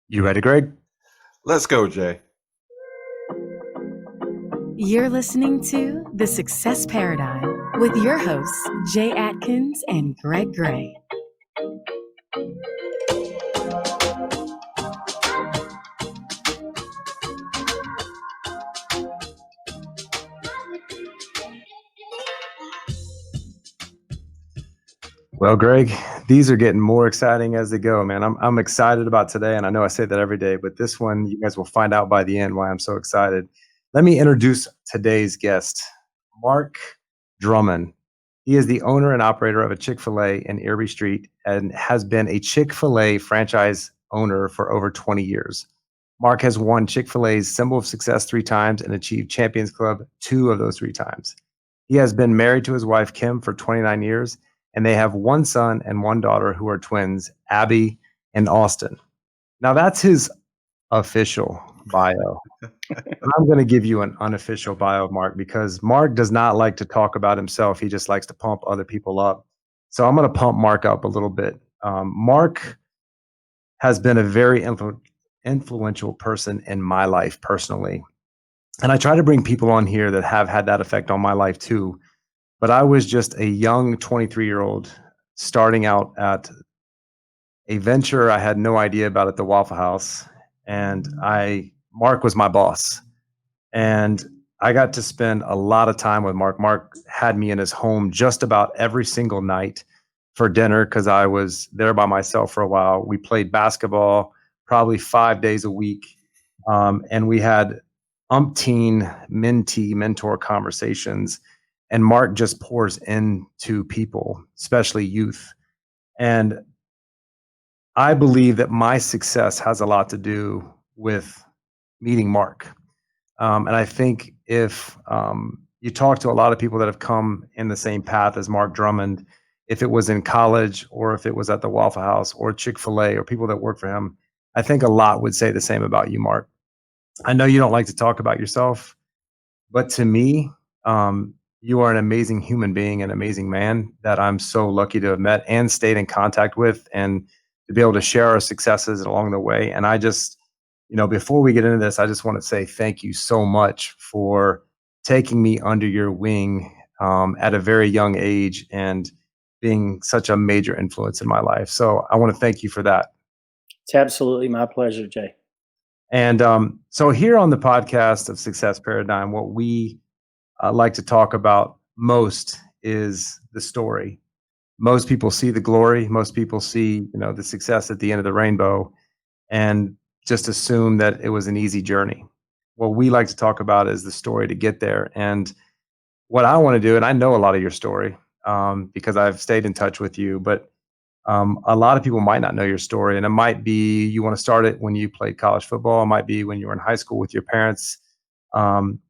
You ready, Greg? Let's go, Jay. You're listening to The Success Paradigm with your hosts, Jay Atkins and Greg Gray. Well, Greg, these are getting more exciting as they go, man. I'm excited about today, and I know I say that every day, but this one, you guys will find out by the end why I'm so excited. Let me introduce today's guest, Mark Drummond. He is the owner and operator of a Chick-fil-A in Irby Street and has been a Chick-fil-A franchise owner for over 20 years. Mark has won Chick-fil-A's Symbol of Success 3 times and achieved Champions Club 2 of those 3 times. He has been married to his wife, Kim, for 29 years, and they have one son and one daughter who are twins, Abby and Austin. Now, that's his official bio. I'm going to give you an unofficial bio, Mark, because Mark does not like to talk about himself. He just likes to pump other people up. So I'm going to pump Mark up a little bit. Mark has been a very influential person in my life personally. And I try to bring people on here that have had that effect on my life too. But I was just a young 23-year-old starting out at a venture I had no idea about at the Waffle House. And Mark was my boss. And I got to spend a lot of time with Mark. Mark had me in his home just about every single night for dinner because I was there by myself for a while. We played basketball probably 5 days a week. And we had umpteen mentor conversations. And Mark just pours into people, especially youth. And I believe that my success has a lot to do with meeting Mark. And I think if you talk to a lot of people that have come in the same path as Mark Drummond, if it was in college or if it was at the Waffle House or Chick-fil-A or people that work for him, I think a lot would say the same about you, Mark. I know you don't like to talk about yourself, but to me, you are an amazing human being, an amazing man that I'm so lucky to have met and stayed in contact with and to be able to share our successes along the way. And I just, before we get into this, I just want to say thank you so much for taking me under your wing at a very young age and being such a major influence in my life. So I want to thank you for that. It's absolutely my pleasure, Jay. And so here on the podcast of Success Paradigm, what we like to talk about most is the story. Most people see the glory. Most people see, the success at the end of the rainbow and just assume that it was an easy journey. What we like to talk about is the story to get there. And what I want to do, and I know a lot of your story because I've stayed in touch with you, but a lot of people might not know your story. And it might be you want to start it when you played college football. It might be when you were in high school with your parents.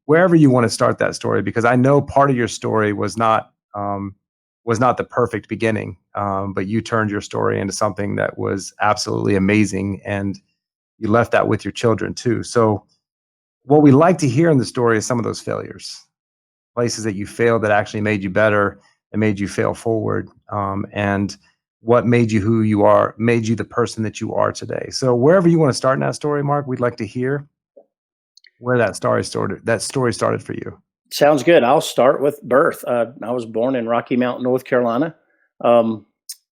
Wherever you want to start that story, because I know part of your story was not the perfect beginning, but you turned your story into something that was absolutely amazing, and you left that with your children too. So what we like to hear in the story is some of those failures, places that you failed that actually made you better and made you fail forward, and what made you who you are, made you the person that you are today. So wherever you want to start in that story, Mark, we'd like to hear where that story started for you. Sounds good. I'll start with birth. I was born in Rocky Mount, North Carolina.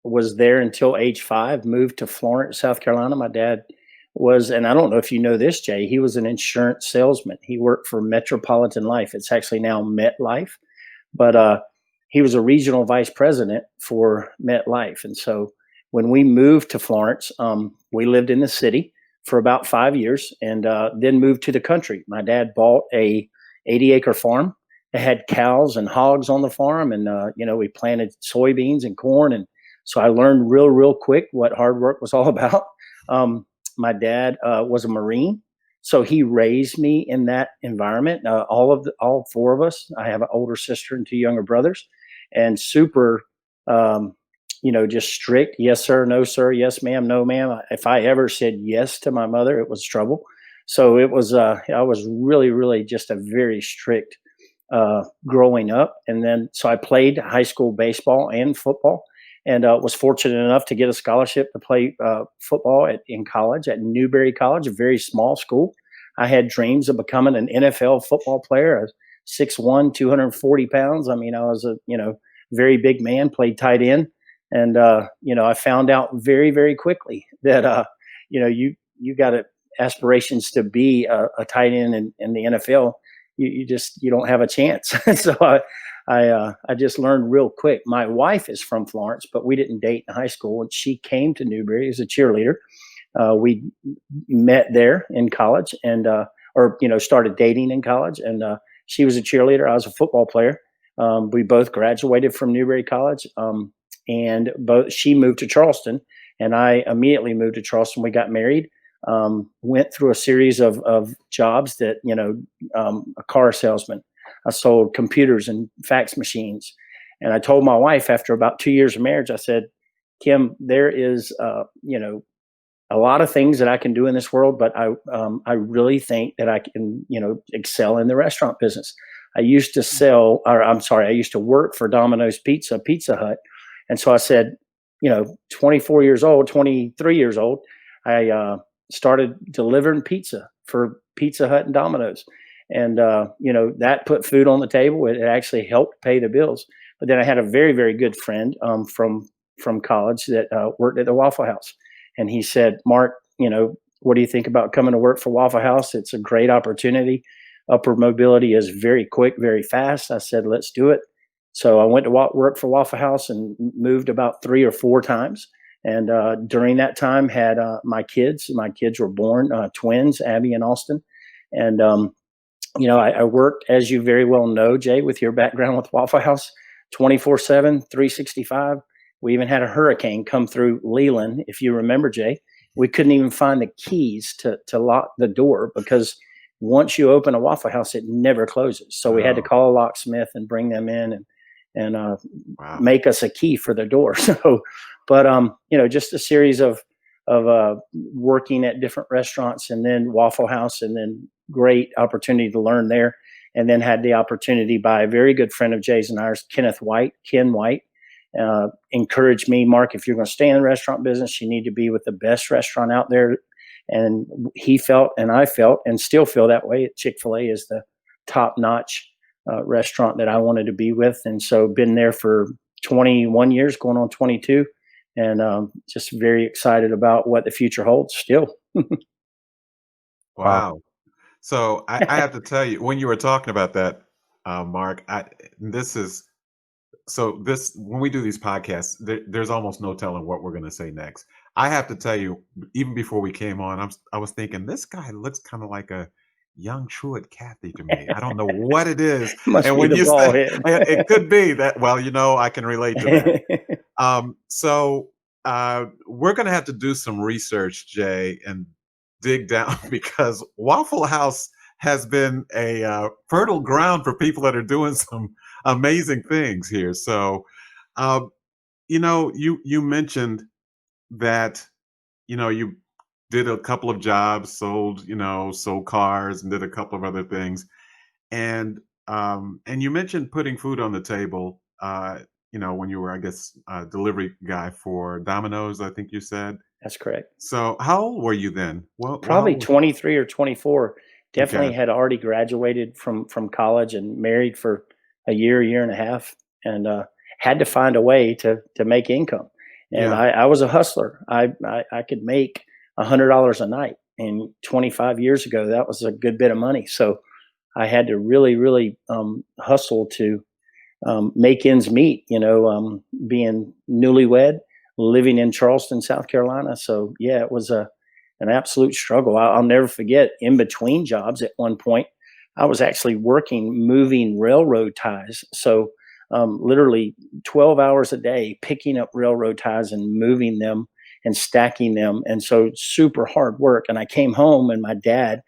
Was there until age 5, moved to Florence, South Carolina. My dad was, and I don't know if you know this, Jay, he was an insurance salesman. He worked for Metropolitan Life. It's actually now MetLife, but he was a regional vice president for MetLife. And so when we moved to Florence, we lived in the city for about 5 years and then moved to the country. My dad bought a 80-acre farm. It had cows and hogs on the farm. And, we planted soybeans and corn. And so I learned real quick what hard work was all about. My dad was a Marine. So he raised me in that environment. All 4 of us. I have an older sister and 2 younger brothers, and super, just strict. Yes, sir. No, sir. Yes, ma'am. No, ma'am. If I ever said yes to my mother, it was trouble. So it was, I was really just a very strict growing up. And then, so I played high school baseball and football. and was fortunate enough to get a scholarship to play football in college at Newberry College, a very small school. I had dreams of becoming an NFL football player. I was 6'1", 240 pounds. I mean, I was a very big man, played tight end. And, I found out very, very quickly that, you got aspirations to be a tight end in the NFL. You don't have a chance. So I just learned real quick. My wife is from Florence, but we didn't date in high school. And she came to Newberry as a cheerleader. We met there in college and, started dating in college. And she was a cheerleader. I was a football player. We both graduated from Newberry College. And she moved to Charleston and I immediately moved to Charleston. We got married, went through a series of jobs that, a car salesman. I sold computers and fax machines. And I told my wife after about 2 years of marriage, I said, Kim, there is, a lot of things that I can do in this world, but I really think that I can, excel in the restaurant business. I used to work for Domino's Pizza, Pizza Hut. And so I said, 23 years old, I started delivering pizza for Pizza Hut and Domino's. And, that put food on the table. It actually helped pay the bills. But then I had a very, very good friend from college that worked at the Waffle House. And he said, Mark, what do you think about coming to work for Waffle House? It's a great opportunity. Upward mobility is very quick, very fast. I said, let's do it. So I went to work for Waffle House and moved about 3 or 4 times. And during that time had my kids. My kids were born, twins, Abby and Austin. And, I worked, as you very well know, Jay, with your background with Waffle House, 24/7, 365. We even had a hurricane come through Leland, if you remember, Jay. We couldn't even find the keys to lock the door because once you open a Waffle House, it never closes. So we had to call a locksmith and bring them in and make us a key for the door. So, but just a series of working at different restaurants and then Waffle House, and then great opportunity to learn there. And then had the opportunity by a very good friend of Jay's and ours, Ken White, encouraged me, Mark, if you're going to stay in the restaurant business, you need to be with the best restaurant out there. And he felt, and I felt, and still feel that way. Chick-fil-A is the top-notch restaurant that I wanted to be with. And so been there for 21 years, going on 22, and just very excited about what the future holds still. Wow. So I have to tell you, when you were talking about that, Mark, when we do these podcasts, there's almost no telling what we're going to say next. I have to tell you, even before we came on, I was thinking this guy looks kind of like a young Truett Cathy to me. I don't know what it is. Must and be when the you bald say head. it could be that, well, I can relate to that. So we're going to have to do some research, Jay, and dig down because Waffle House has been a fertile ground for people that are doing some amazing things here. So, you mentioned that, you did a couple of jobs, sold cars and did a couple of other things. And you mentioned putting food on the table, when you were, I guess, a delivery guy for Domino's, I think you said. That's correct. So how old were you then? Well, Probably 23 or 24. Definitely Okay. had already graduated from college and married for a year and a half, and had to find a way to make income. And Yeah. I was a hustler. I could make $100 a night, and 25 years ago that was a good bit of money. So I had to really, really hustle to make ends meet. Being newlywed, living in Charleston, South Carolina. So yeah, it was an absolute struggle. I'll never forget, in between jobs at one point, I was actually moving railroad ties. So literally 12 hours a day, picking up railroad ties and moving them and stacking them. And so super hard work. And I came home and my dad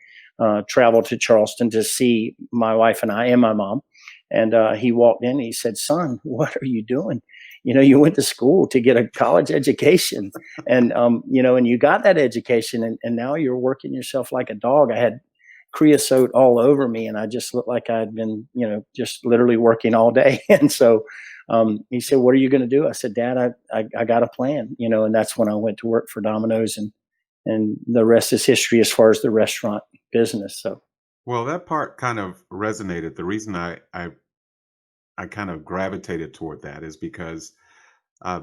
traveled to Charleston to see my wife and I and my mom. And he walked in and he said, son, what are you doing? You went to school to get a college education and, and you got that education and now you're working yourself like a dog. I had creosote all over me and I just looked like I'd been, just literally working all day. And so He said, "What are you going to do?" I said, "Dad, I got a plan," and that's when I went to work for Domino's, and the rest is history as far as the restaurant business. So, Well, that part kind of resonated. The reason I kind of gravitated toward that is because uh,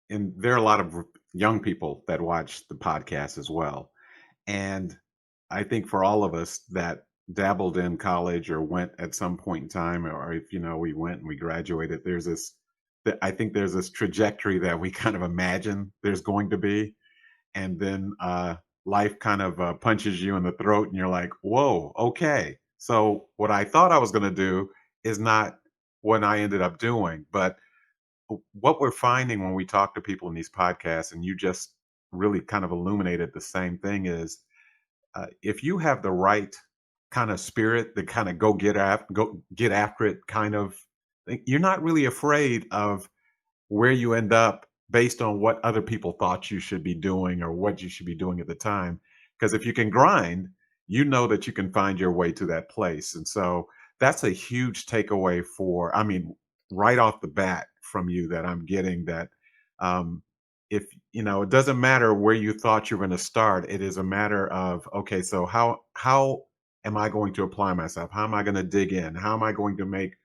and there are a lot of young people that watch the podcast as well. And I think for all of us that dabbled in college or went at some point in time, or if we went and we graduated, I think there's this trajectory that we kind of imagine there's going to be, and then life kind of punches you in the throat, and you're like, "Whoa, okay." So what I thought I was going to do is not what I ended up doing, but what we're finding when we talk to people in these podcasts, and you just really kind of illuminated the same thing, is if you have the right kind of spirit, the kind of go get after it kind of thing, you're not really afraid of where you end up based on what other people thought you should be doing or what you should be doing at the time. Because if you can grind, you know that you can find your way to that place. And so that's a huge takeaway I mean, right off the bat from you that I'm getting that um, if it doesn't matter where you thought you were going to start. It is a matter of, okay, so how am I going to apply myself? How am I going to dig in? How am I going to make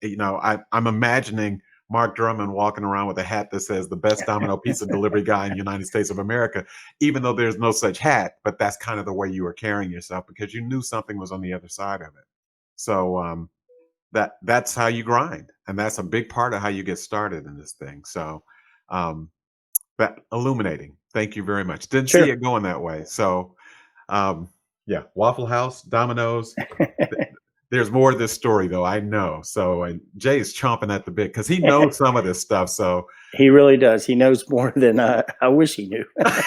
I'm imagining Mark Drummond walking around with a hat that says the best domino pizza delivery guy in the United States of America, even though there's no such hat, but that's kind of the way you were carrying yourself because you knew something was on the other side of it. So that's how you grind. And that's a big part of how you get started in this thing. So that illuminating. Thank you very much. Didn't see sure. it going that way. So yeah, Waffle House, Domino's. There's more to this story, though. I know. So, and Jay is chomping at the bit because he knows some of this stuff. So He really does. He knows more than I wish he knew. That's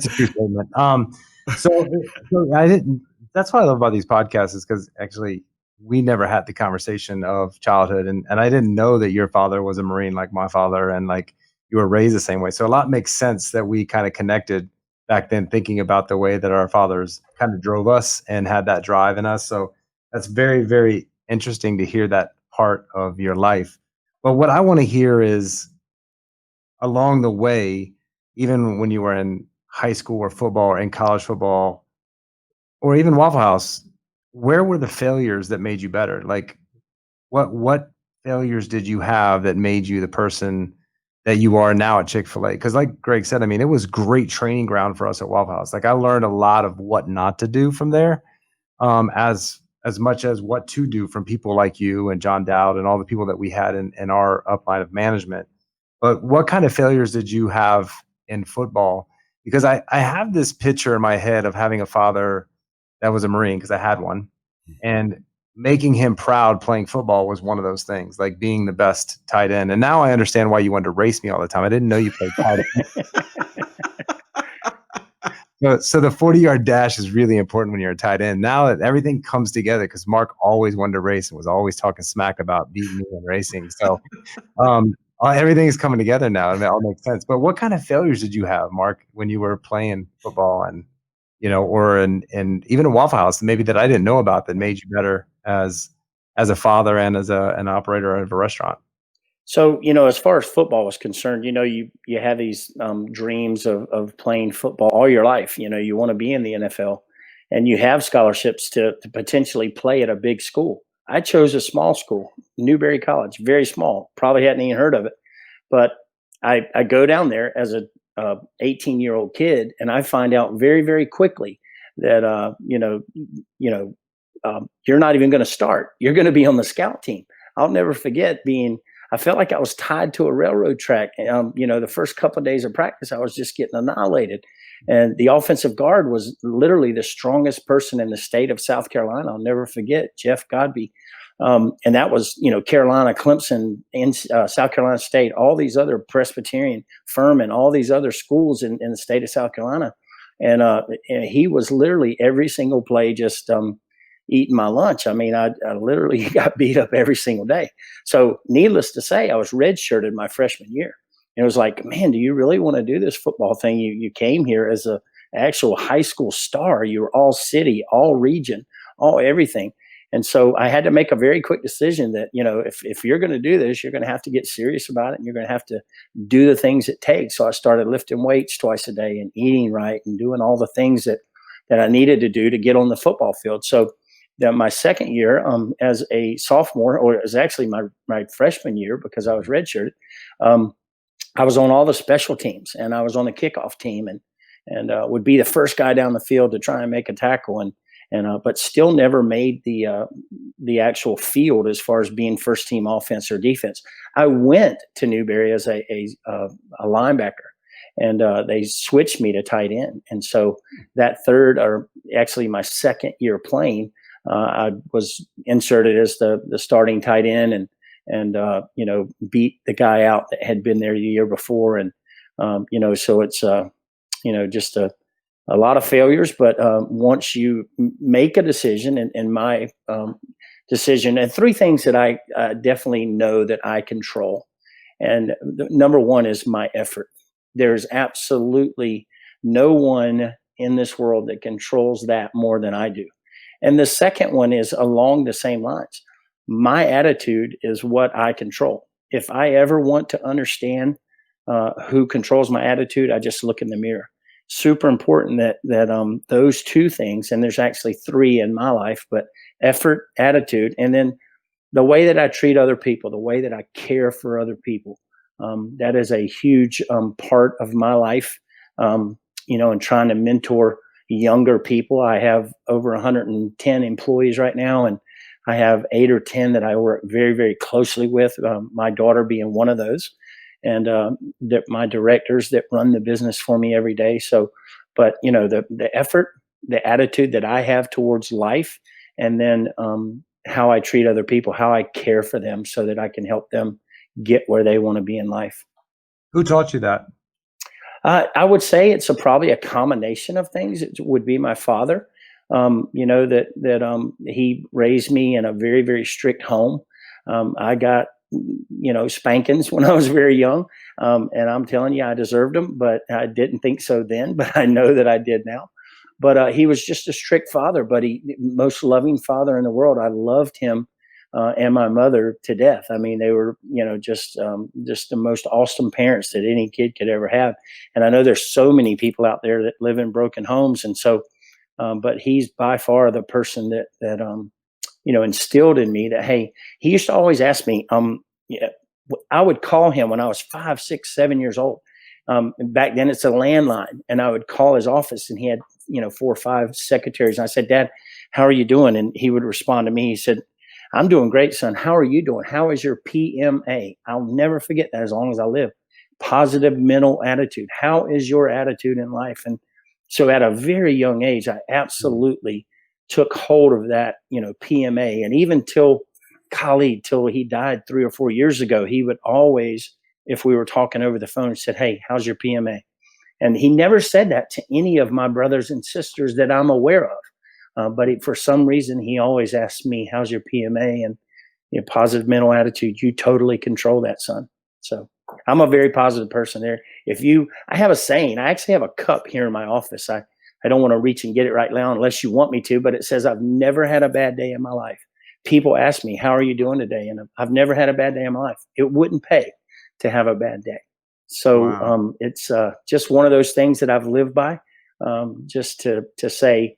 a true statement. So I didn't. That's what I love about these podcasts is because actually we never had the conversation of childhood, and I didn't know that your father was a Marine like my father, and like you were raised the same way. So a lot makes sense that we kind of connected back then, thinking about the way that our fathers kind of drove us and had that drive in us. So that's very, very interesting to hear that part of your life. But what I want to hear is along the way, even when you were in high school or football or in college football or even Waffle House, where were the failures that made you better? Like what failures did you have that made you the person that you are now at Chick-fil-A? Because like Greg said, I mean, it was great training ground for us at Waffle House. Like I learned a lot of what not to do from there, as much as what to do from people like you and John Dowd and all the people that we had in our upline of management. But what kind of failures did you have in football? Because I have this picture in my head of having a father that was a Marine, because I had one, and making him proud playing football was one of those things, like being the best tight end. And now I understand why you wanted to race me all the time. I didn't know you played tight end. So the 40-yard dash is really important when you're a tight end. Now that everything comes together, because Mark always wanted to race and was always talking smack about beating me in racing. So everything is coming together now, and it all makes sense. But what kind of failures did you have, Mark, when you were playing football and or in even a Waffle House, maybe that I didn't know about that made you better as a father and as an operator of a restaurant? So, as far as football is concerned, you have these dreams of playing football all your life. You want to be in the NFL, and you have scholarships to potentially play at a big school. I chose a small school, Newberry College, very small. Probably hadn't even heard of it, but I go down there as a 18-year-old kid, and I find out very, very quickly that you're not even going to start. You're going to be on the scout team. I'll never forget I felt like I was tied to a railroad track. The first couple of days of practice, I was just getting annihilated. And the offensive guard was literally the strongest person in the state of South Carolina. I'll never forget Jeff Godby. And that was, Carolina, Clemson, and South Carolina State, all these other Presbyterian, Furman, all these other schools in the state of South Carolina. And he was literally every single play just eating my lunch. I mean, I literally got beat up every single day. So needless to say, I was redshirted my freshman year. And it was like, man, do you really want to do this football thing? You came here as a actual high school star. You were all city, all region, all everything. And so I had to make a very quick decision that, if you're going to do this, you're going to have to get serious about it, and you're going to have to do the things it takes. So I started lifting weights twice a day and eating right and doing all the things that I needed to do to get on the football field. So my second year as a sophomore, or it was actually my freshman year because I was redshirted, I was on all the special teams, and I was on the kickoff team, and would be the first guy down the field to try and make a tackle, but still never made the actual field as far as being first team offense or defense. I went to Newberry as a linebacker, and they switched me to tight end. And so that third, or actually my second year playing, I was inserted as the starting tight end, and beat the guy out that had been there the year before. And so it's just a lot of failures, but once you make a decision, and my decision, and three things that I definitely know that I control. And number one is my effort. There's absolutely no one in this world that controls that more than I do. And the second one is along the same lines. My attitude is what I control. If I ever want to understand who controls my attitude, I just look in the mirror. Super important that those two things, and there's actually three in my life, but effort, attitude, and then the way that I treat other people, the way that I care for other people. That is a huge part of my life, and trying to mentor younger people. I have over 110 employees right now, and I have 8 or 10 that I work very, very closely with, my daughter being one of those, and my directors that run the business for me every day. So, but the effort, the attitude that I have towards life, and then how I treat other people, how I care for them so that I can help them get where they want to be in life. Who taught you that? I would say it's probably a combination of things. It would be my father. That he raised me in a very, very strict home. I got, spankings when I was very young. And I'm telling you, I deserved them, but I didn't think so then, but I know that I did now. But he was just a strict father, but most loving father in the world. I loved him and my mother to death. I mean, they were, just the most awesome parents that any kid could ever have. And I know there's so many people out there that live in broken homes. And so, but he's by far the person that instilled in me that, hey, he used to always ask me, I would call him when I was 5, 6, 7 years old. Back then it's a landline, and I would call his office, and he had, 4 or 5 secretaries. And I said, Dad, how are you doing? And he would respond to me. He said, I'm doing great, son. How are you doing? How is your PMA? I'll never forget that as long as I live. Positive mental attitude. How is your attitude in life? And so at a very young age, I absolutely took hold of that, PMA. And even till Khalid, till he died 3 or 4 years ago, he would always, if we were talking over the phone, said, hey, how's your PMA? And he never said that to any of my brothers and sisters that I'm aware of. But for some reason, he always asked me, how's your PMA? And positive mental attitude, you totally control that, son. So I'm a very positive person there. I have a saying, I actually have a cup here in my office. I don't want to reach and get it right now unless you want me to, but it says, I've never had a bad day in my life. People ask me, how are you doing today? And I've never had a bad day in my life. It wouldn't pay to have a bad day. So wow. It's just one of those things that I've lived by, just to say,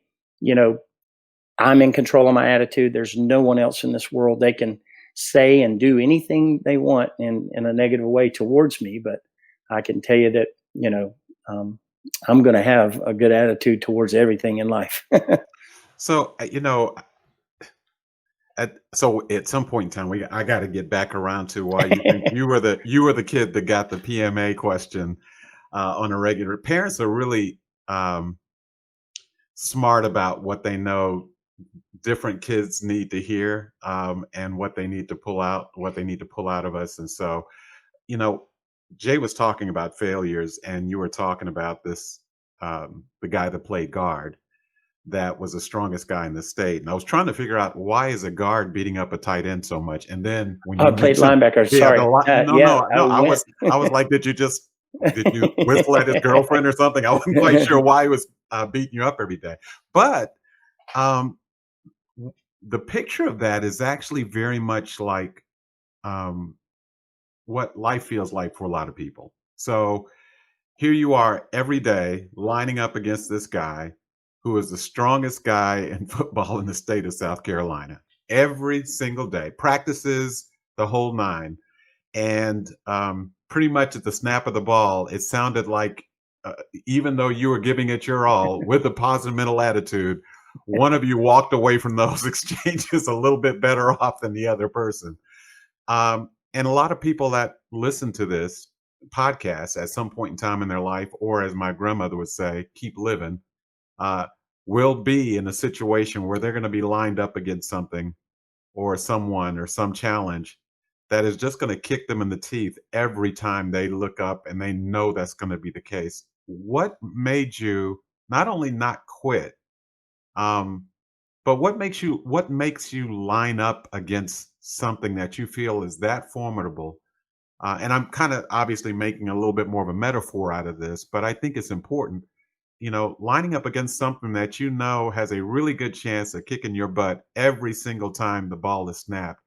I'm in control of my attitude. There's no one else in this world. They can say and do anything they want in a negative way towards me, but I can tell you that, I'm going to have a good attitude towards everything in life. So, so at some point in time, I got to get back around to why you think you were the kid that got the PMA question on a regular. Parents are really smart about what they know different kids need to hear, and what they need to pull out of us. And so, Jay was talking about failures, and you were talking about this, the guy that played guard that was the strongest guy in the state. And I was trying to figure out, why is a guard beating up a tight end so much? And then when you played linebacker, sorry. I was like, did you whistle at his girlfriend or something? I wasn't quite sure why he was beating you up every day. But the picture of that is actually very much like um, what life feels like for a lot of people. So here you are every day lining up against this guy who is the strongest guy in football in the state of South Carolina every single day, practices the whole nine. And pretty much at the snap of the ball, it sounded like even though you were giving it your all with a positive mental attitude, one of you walked away from those exchanges a little bit better off than the other person. And a lot of people that listen to this podcast at some point in time in their life, or as my grandmother would say, keep living, uh, will be in a situation where they're going to be lined up against something or someone or some challenge that is just going to kick them in the teeth every time they look up and they know that's going to be the case. What made you not only not quit, um, but what makes you line up against something that you feel is that formidable? And I'm kind of obviously making a little bit more of a metaphor out of this, but I think it's important, lining up against something that you know has a really good chance of kicking your butt every single time the ball is snapped,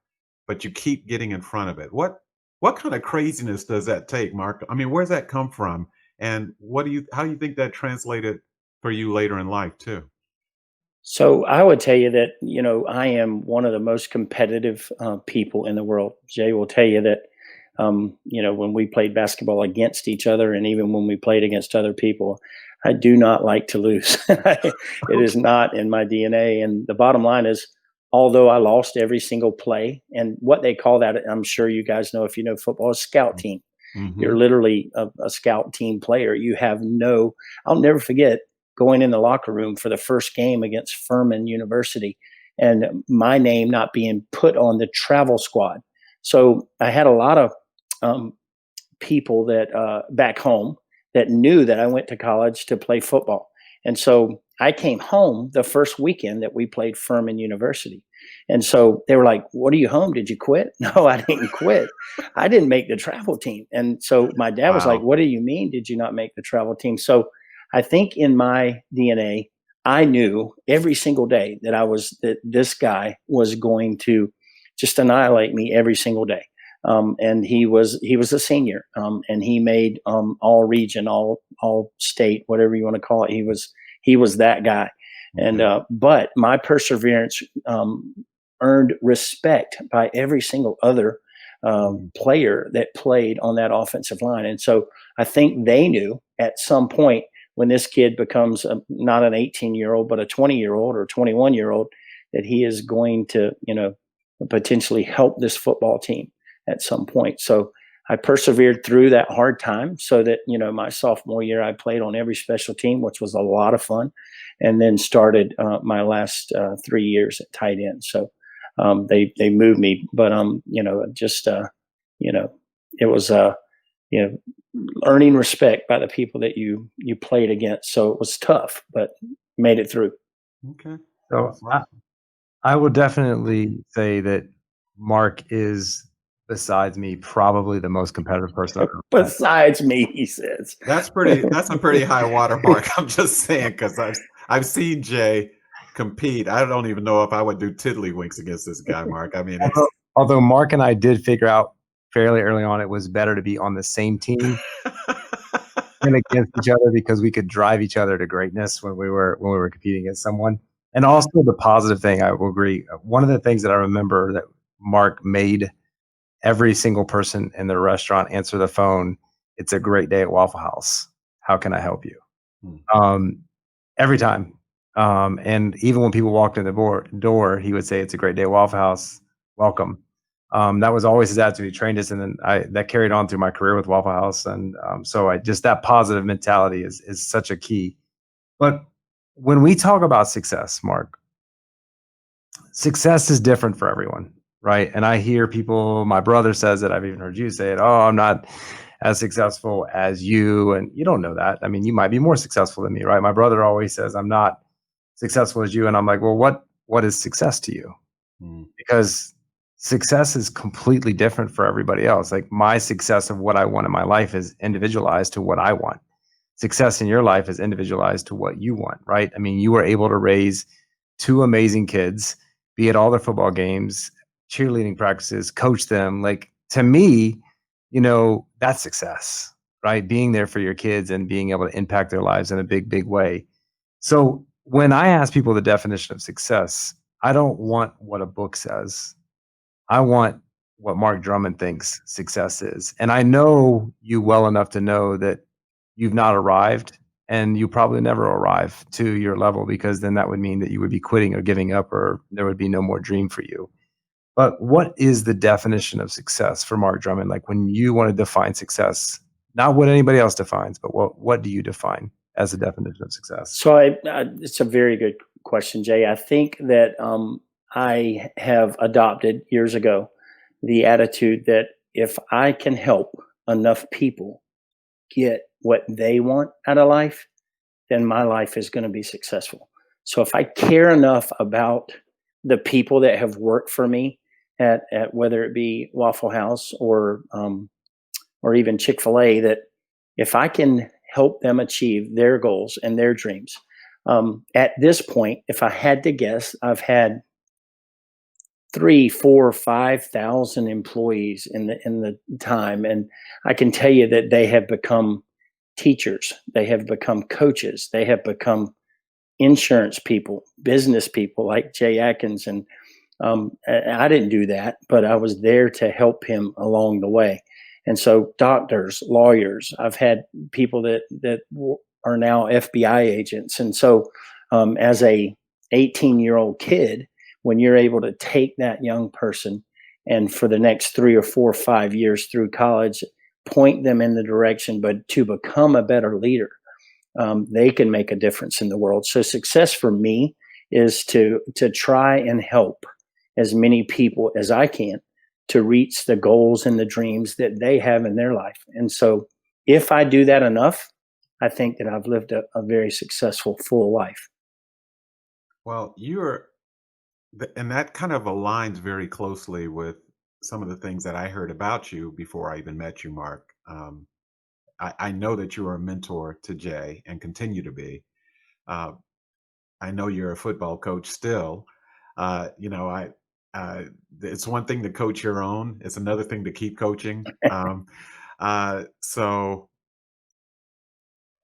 but you keep getting in front of it. What kind of craziness does that take, Mark? I mean, where's that come from? And how do you think that translated for you later in life too? So I would tell you that, I am one of the most competitive people in the world. Jay will tell you that, when we played basketball against each other and even when we played against other people, I do not like to lose. It is not in my DNA. And the bottom line is, although I lost every single play, and what they call that, I'm sure you guys know if you know football, is scout team. Mm-hmm. You're literally a scout team player. I'll never forget going in the locker room for the first game against Furman University and my name not being put on the travel squad. So I had a lot of people that back home that knew that I went to college to play football. And so I came home the first weekend that we played Furman University. And so they were like, "What are you home? Did you quit?" No, I didn't quit. I didn't make the travel team. And so my dad was like, Wow. "What do you mean? Did you not make the travel team?" So I think in my DNA, I knew every single day that this guy was going to just annihilate me every single day. And he was a senior, and he made all region, all state, whatever you want to call it. He was that guy. And Okay. but my perseverance earned respect by every single other player that played on that offensive line. And so I think they knew at some point when this kid becomes not an 18-year-old, but a 20-year-old or 21-year-old, that he is going to, potentially help this football team at some point. So I persevered through that hard time so that, my sophomore year, I played on every special team, which was a lot of fun, and then started my last 3 years at tight end. So they moved me, but, it was, earning respect by the people that you played against. So it was tough, but made it through. Okay. So That's awesome. I will definitely say that Mark is, besides me, probably the most competitive person I've ever met. Besides me, he says. That's a pretty high watermark. I'm just saying, because I've seen Jay compete. I don't even know if I would do tiddlywinks against this guy, Mark. I mean, Although Mark and I did figure out fairly early on it was better to be on the same team than against each other because we could drive each other to greatness when we were competing against someone. And also the positive thing, I will agree. One of the things that I remember that Mark made every single person in the restaurant answer the phone. "It's a great day at Waffle House. How can I help you?" Every time. And even when people walked in the door, he would say, "It's a great day at Waffle House. Welcome." That was always his attitude. He trained us, and then that carried on through my career with Waffle House. And so just that positive mentality is such a key. But when we talk about success, Mark, success is different for everyone, right? And I hear people, my brother says it, I've even heard you say it, "Oh, I'm not as successful as you." And you don't know that. I mean, you might be more successful than me, right? My brother always says, "I'm not successful as you." And I'm like, well, what is success to you? Because success is completely different for everybody else. Like my success of what I want in my life is individualized to what I want. Success in your life is individualized to what you want, right? I mean, you were able to raise two amazing kids be at all their football games, cheerleading practices, coach them. Like, to me, that's success, right? Being there for your kids and being able to impact their lives in a big, big way. So when I ask people the definition of success, I don't want what a book says. I want what Mark Drummond thinks success is. And I know you well enough to know that you've not arrived, and you probably never arrive to your level, because then that would mean that you would be quitting or giving up, or there would be no more dream for you. But what is the definition of success for Mark Drummond? Like, when you want to define success, not what anybody else defines, but what do you define as a definition of success? So it's a very good question, Jay. I think that I have adopted years ago the attitude that if I can help enough people get what they want out of life, then my life is going to be successful. So if I care enough about the people that have worked for me at whether it be Waffle House or even Chick-fil-A, that if I can help them achieve their goals and their dreams, at this point, if I had to guess, I've had 3, 4, 5,000 employees in the time, and I can tell you that they have become teachers, they have become coaches, they have become insurance people, business people like Jay Atkins, and I didn't do that, but I was there to help him along the way. And so, doctors, lawyers, I've had people that are now FBI agents, and so as a 18-year-old kid, when you're able to take that young person and for the next 3 or 4 or 5 years through college, point them in the direction, but to become a better leader, they can make a difference in the world. So success for me is to try and help as many people as I can to reach the goals and the dreams that they have in their life. And so if I do that enough, I think that I've lived a very successful, full life. Well, and that kind of aligns very closely with some of the things that I heard about you before I even met you, Mark. I know that you are a mentor to Jay and continue to be. Uh, I know you're a football coach still. It's one thing to coach your own. It's another thing to keep coaching. So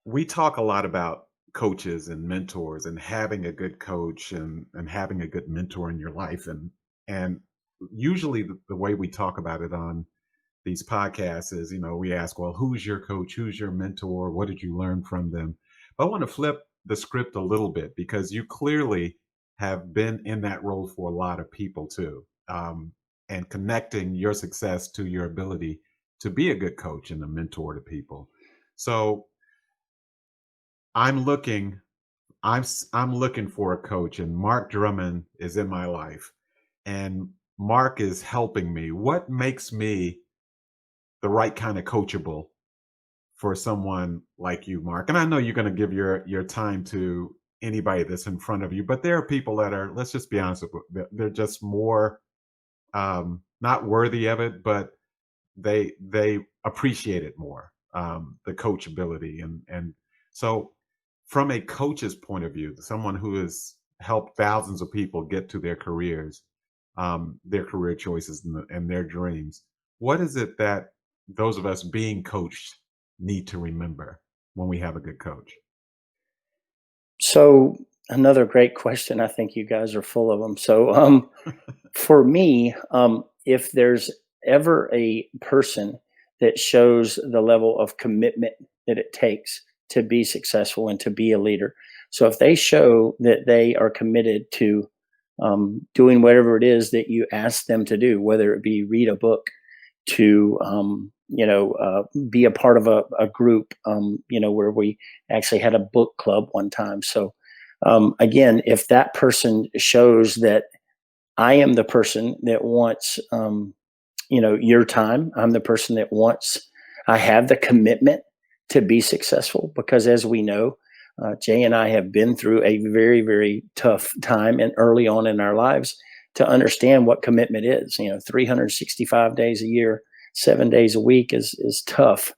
we talk a lot about coaches and mentors and having a good coach and having a good mentor in your life. And usually the way we talk about it on these podcasts is, we ask, well, who's your coach? Who's your mentor? What did you learn from them? But I want to flip the script a little bit, because you clearly have been in that role for a lot of people too, and connecting your success to your ability to be a good coach and a mentor to people. So I'm looking for a coach, and Mark Drummond is in my life, and Mark is helping me. What makes me the right kind of coachable for someone like you, Mark? And I know you're going to give your time to anybody that's in front of you, but there are people that are, let's just be honest, they're just more not worthy of it, but they appreciate it more, the coachability. And so from a coach's point of view, someone who has helped thousands of people get to their careers, their career choices and their dreams, what is it that those of us being coached need to remember when we have a good coach? So another great question. I think you guys are full of them. So for me, if there's ever a person that shows the level of commitment that it takes to be successful and to be a leader, so if they show that they are committed to doing whatever it is that you ask them to do, whether it be read a book, to be a part of a group, where we actually had a book club one time. So again, if that person shows that I am the person that wants, your time, I'm the person that I have the commitment to be successful, because as we know, Jay and I have been through a very, very tough time and early on in our lives to understand what commitment is. 365 days a year, 7 days a week is tough.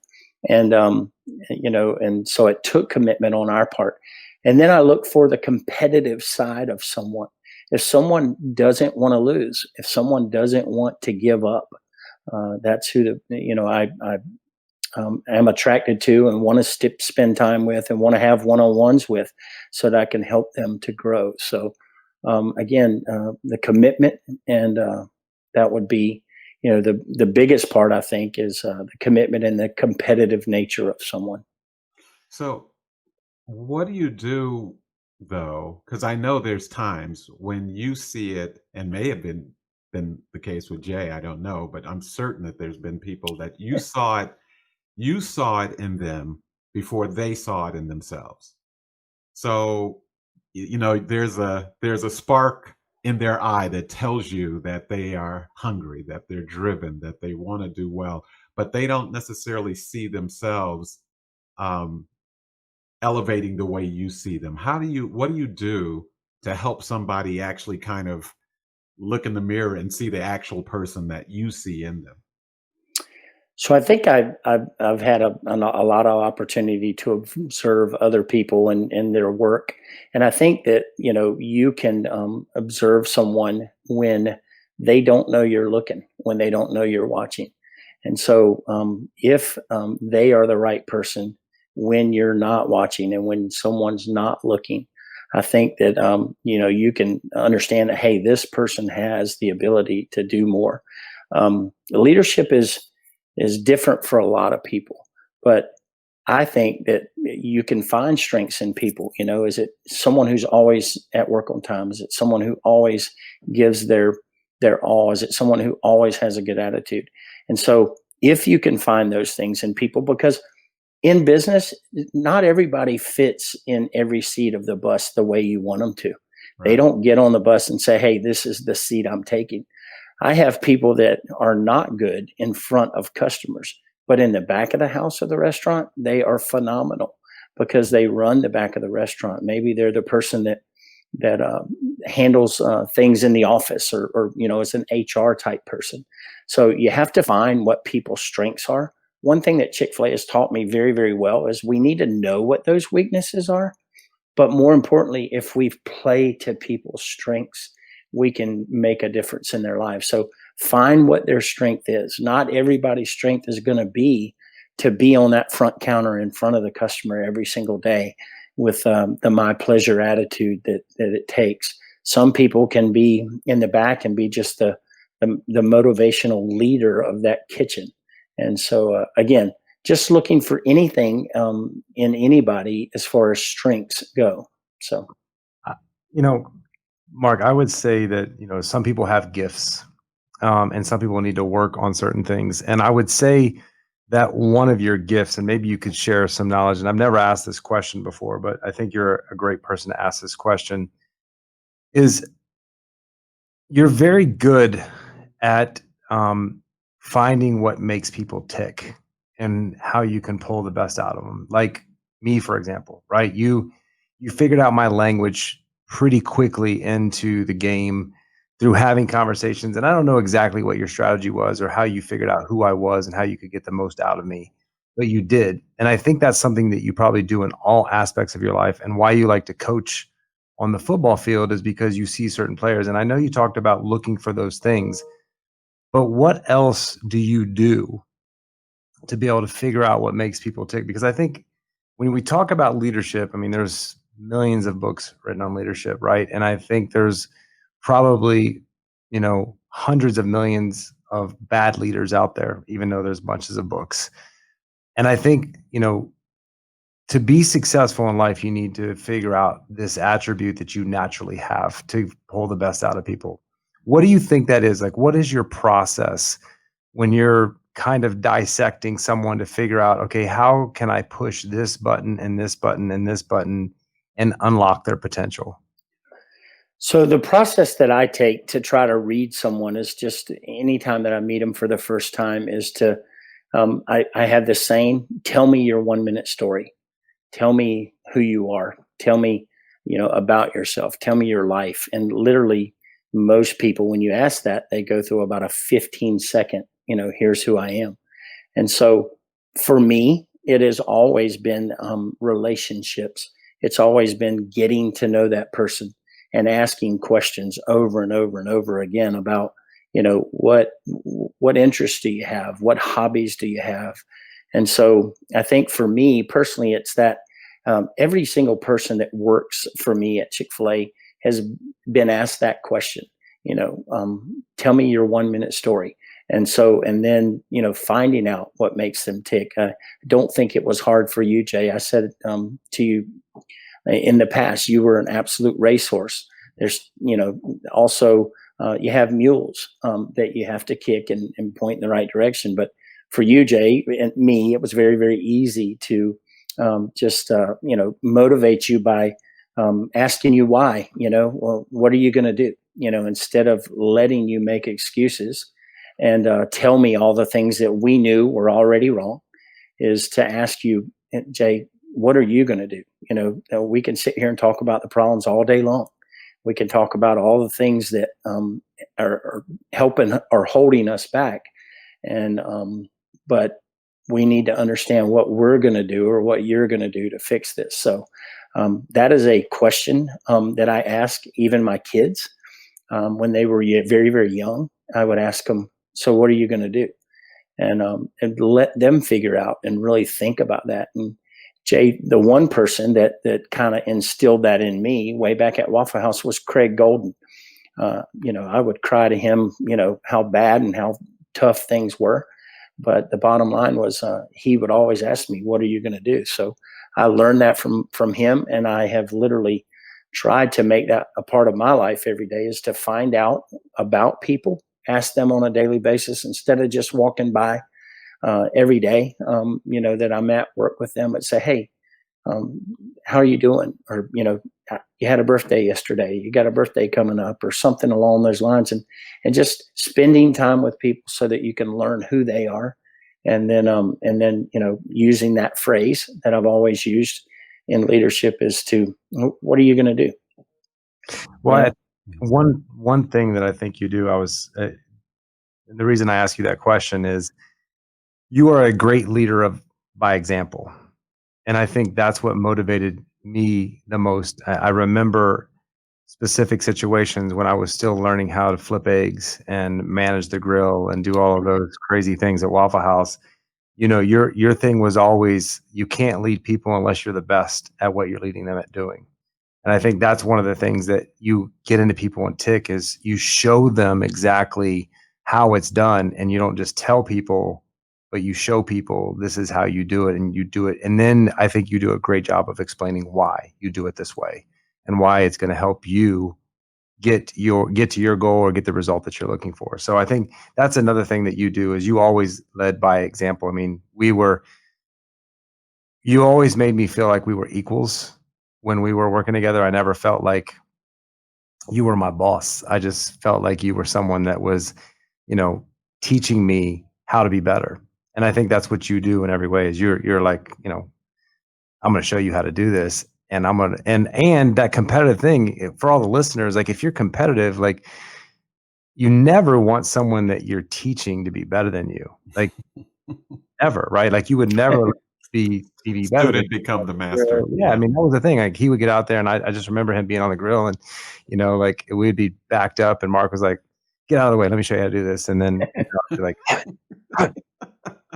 And, and so it took commitment on our part. And then I look for the competitive side of someone. If someone doesn't want to lose, if someone doesn't want to give up, that's who I am attracted to and want to spend time with and want to have one-on-ones with, so that I can help them to grow. So again, the commitment, and that would be, the biggest part, I think, is the commitment and the competitive nature of someone. So, what do you do though? Because I know there's times when you see it, and may have been the case with Jay. I don't know, but I'm certain that there's been people that you saw it in them before they saw it in themselves. So, there's a spark in their eye that tells you that they are hungry, that they're driven, that they want to do well, but they don't necessarily see themselves um, elevating the way you see them. What do you do to help somebody actually kind of look in the mirror and see the actual person that you see in them? So I think I've had a lot of opportunity to observe other people and their work, and I think that you can observe someone when they don't know you're looking, when they don't know you're watching, and so if they are the right person when you're not watching and when someone's not looking, I think that you can understand that, hey, this person has the ability to do more. Leadership is different for a lot of people, but I think that you can find strengths in people. Is it someone who's always at work on time? Is it someone who always gives their all? Is it someone who always has a good attitude? And so if you can find those things in people, because in business, not everybody fits in every seat of the bus the way you want them to. They Right. don't get on the bus and say, hey, this is the seat I'm taking. I have people that are not good in front of customers, but in the back of the house of the restaurant, they are phenomenal because they run the back of the restaurant. Maybe they're the person that handles things in the office, or is an HR type person. So you have to find what people's strengths are. One thing that Chick-fil-A has taught me very, very well is we need to know what those weaknesses are. But more importantly, if we play to people's strengths, we can make a difference in their lives. So find what their strength is. Not everybody's strength is going to be on that front counter in front of the customer every single day with the my pleasure attitude that it takes. Some people can be in the back and be just the motivational leader of that kitchen. And so again, just looking for anything in anybody as far as strengths go. So Uh, you know, Mark, I would say that, some people have gifts, and some people need to work on certain things. And I would say that one of your gifts, and maybe you could share some knowledge, and I've never asked this question before, but I think you're a great person to ask this question, is you're very good at finding what makes people tick and how you can pull the best out of them. Like me, for example, right? You figured out my language pretty quickly into the game through having conversations. And I don't know exactly what your strategy was or how you figured out who I was and how you could get the most out of me, but you did. And I think that's something that you probably do in all aspects of your life. And why you like to coach on the football field is because you see certain players. And I know you talked about looking for those things, but what else do you do to be able to figure out what makes people tick? Because I think when we talk about leadership, I mean, there's millions of books written on leadership, right? And I think there's probably, hundreds of millions of bad leaders out there, even though there's bunches of books. And I think, to be successful in life, you need to figure out this attribute that you naturally have to pull the best out of people. What do you think that is? Like, what is your process when you're kind of dissecting someone to figure out, okay, how can I push this button and this button and this button and unlock their potential? So the process that I take to try to read someone is just anytime that I meet them for the first time is to, I have this saying, tell me your 1 minute story. Tell me who you are. Tell me, about yourself. Tell me your life. And literally most people, when you ask that, they go through about a 15-second, here's who I am. And so for me, it has always been relationships. It's always been getting to know that person and asking questions over and over and over again about, what interests do you have? What hobbies do you have? And so I think for me personally, it's that every single person that works for me at Chick-fil-A has been asked that question. Tell me your 1 minute story. And then, finding out what makes them tick. I don't think it was hard for you, Jay. I said to you in the past, you were an absolute racehorse. There's, also you have mules that you have to kick and point in the right direction. But for you, Jay, and me, it was very, very easy to just, motivate you by asking you why, well, what are you going to do? Instead of letting you make excuses and tell me all the things that we knew were already wrong, is to ask you, Jay, what are you going to do? We can sit here and talk about the problems all day long. We can talk about all the things that are helping or holding us back. And, but we need to understand what we're going to do or what you're going to do to fix this. So that is a question that I ask even my kids when they were very, very young. I would ask them, so what are you going to do? And let them figure out and really think about that. And Jay, the one person that kind of instilled that in me way back at Waffle House was Craig Golden. I would cry to him, how bad and how tough things were. But the bottom line was he would always ask me, what are you going to do? So I learned that from him. And I have literally tried to make that a part of my life every day, is to find out about people, ask them on a daily basis instead of just walking by every day, that I'm at work with them, and say, hey, how are you doing? Or, you had a birthday yesterday, you got a birthday coming up, or something along those lines. And just spending time with people so that you can learn who they are. And then, using that phrase that I've always used in leadership is to, what are you going to do? Well, one thing that I think you do, the reason I ask you that question is you are a great leader by example. And I think that's what motivated me the most. I remember specific situations when I was still learning how to flip eggs and manage the grill and do all of those crazy things at Waffle House. Your thing was always, you can't lead people unless you're the best at what you're leading them at doing. And I think that's one of the things that you get into people and tick, is you show them exactly how it's done, and you don't just tell people, but you show people this is how you do it, and you do it. And then I think you do a great job of explaining why you do it this way and why it's going to help you get to your goal or get the result that you're looking for. So I think that's another thing that you do, is you always led by example. I mean, you always made me feel like we were equals when we were working together. I never felt like you were my boss. I just felt like you were someone that was, teaching me how to be better. And I think that's what you do in every way, is you're like, I'm going to show you how to do this. And I'm going to, and that competitive thing for all the listeners, like if you're competitive, like you never want someone that you're teaching to be better than you, like ever, right? Like you would never be better. Student become the master. Yeah. I mean, that was the thing. Like he would get out there, and I just remember him being on the grill, and, like we'd be backed up, and Mark was like, get out of the way, let me show you how to do this. And then I'd be like,